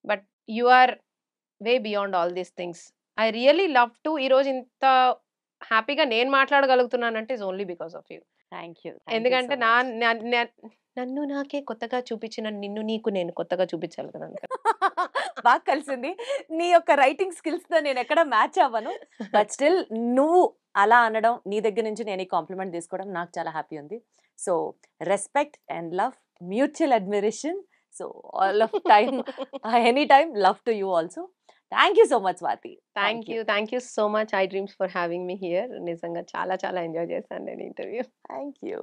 But you are way beyond all these things. I really love to ఈరోజు ఇంత హ్యాపీగా నేను మాట్లాడగలుగుతున్నానంటే it's only because of you. Thank you. ఎందుకంటే నన్ను నాకే కొత్తగా చూపించిన నిన్ను నీకు నేను కొత్తగా చూపించాలి కదా అందుకని. బాగా కలిసింది. నీ యొక్క రైటింగ్ స్కిల్స్‌తో నేనెక్కడ మ్యాచ్ అవ్వను. బట్ స్టిల్ నువ్వు అలా అనడం, నీ దగ్గర నుంచి నేను ఈ కాంప్లిమెంట్ తీసుకోవడం నాకు చాలా హ్యాపీ ఉంది. So respect and love, mutual admiration. So all of time, any time love to you also. Thank you so much Swathi. Thank you so much I dreams for having me here. నిజంగా చాలా చాలా ఎంజాయ్ చేశాను నేను ఇంటర్వ్యూ. Thank you.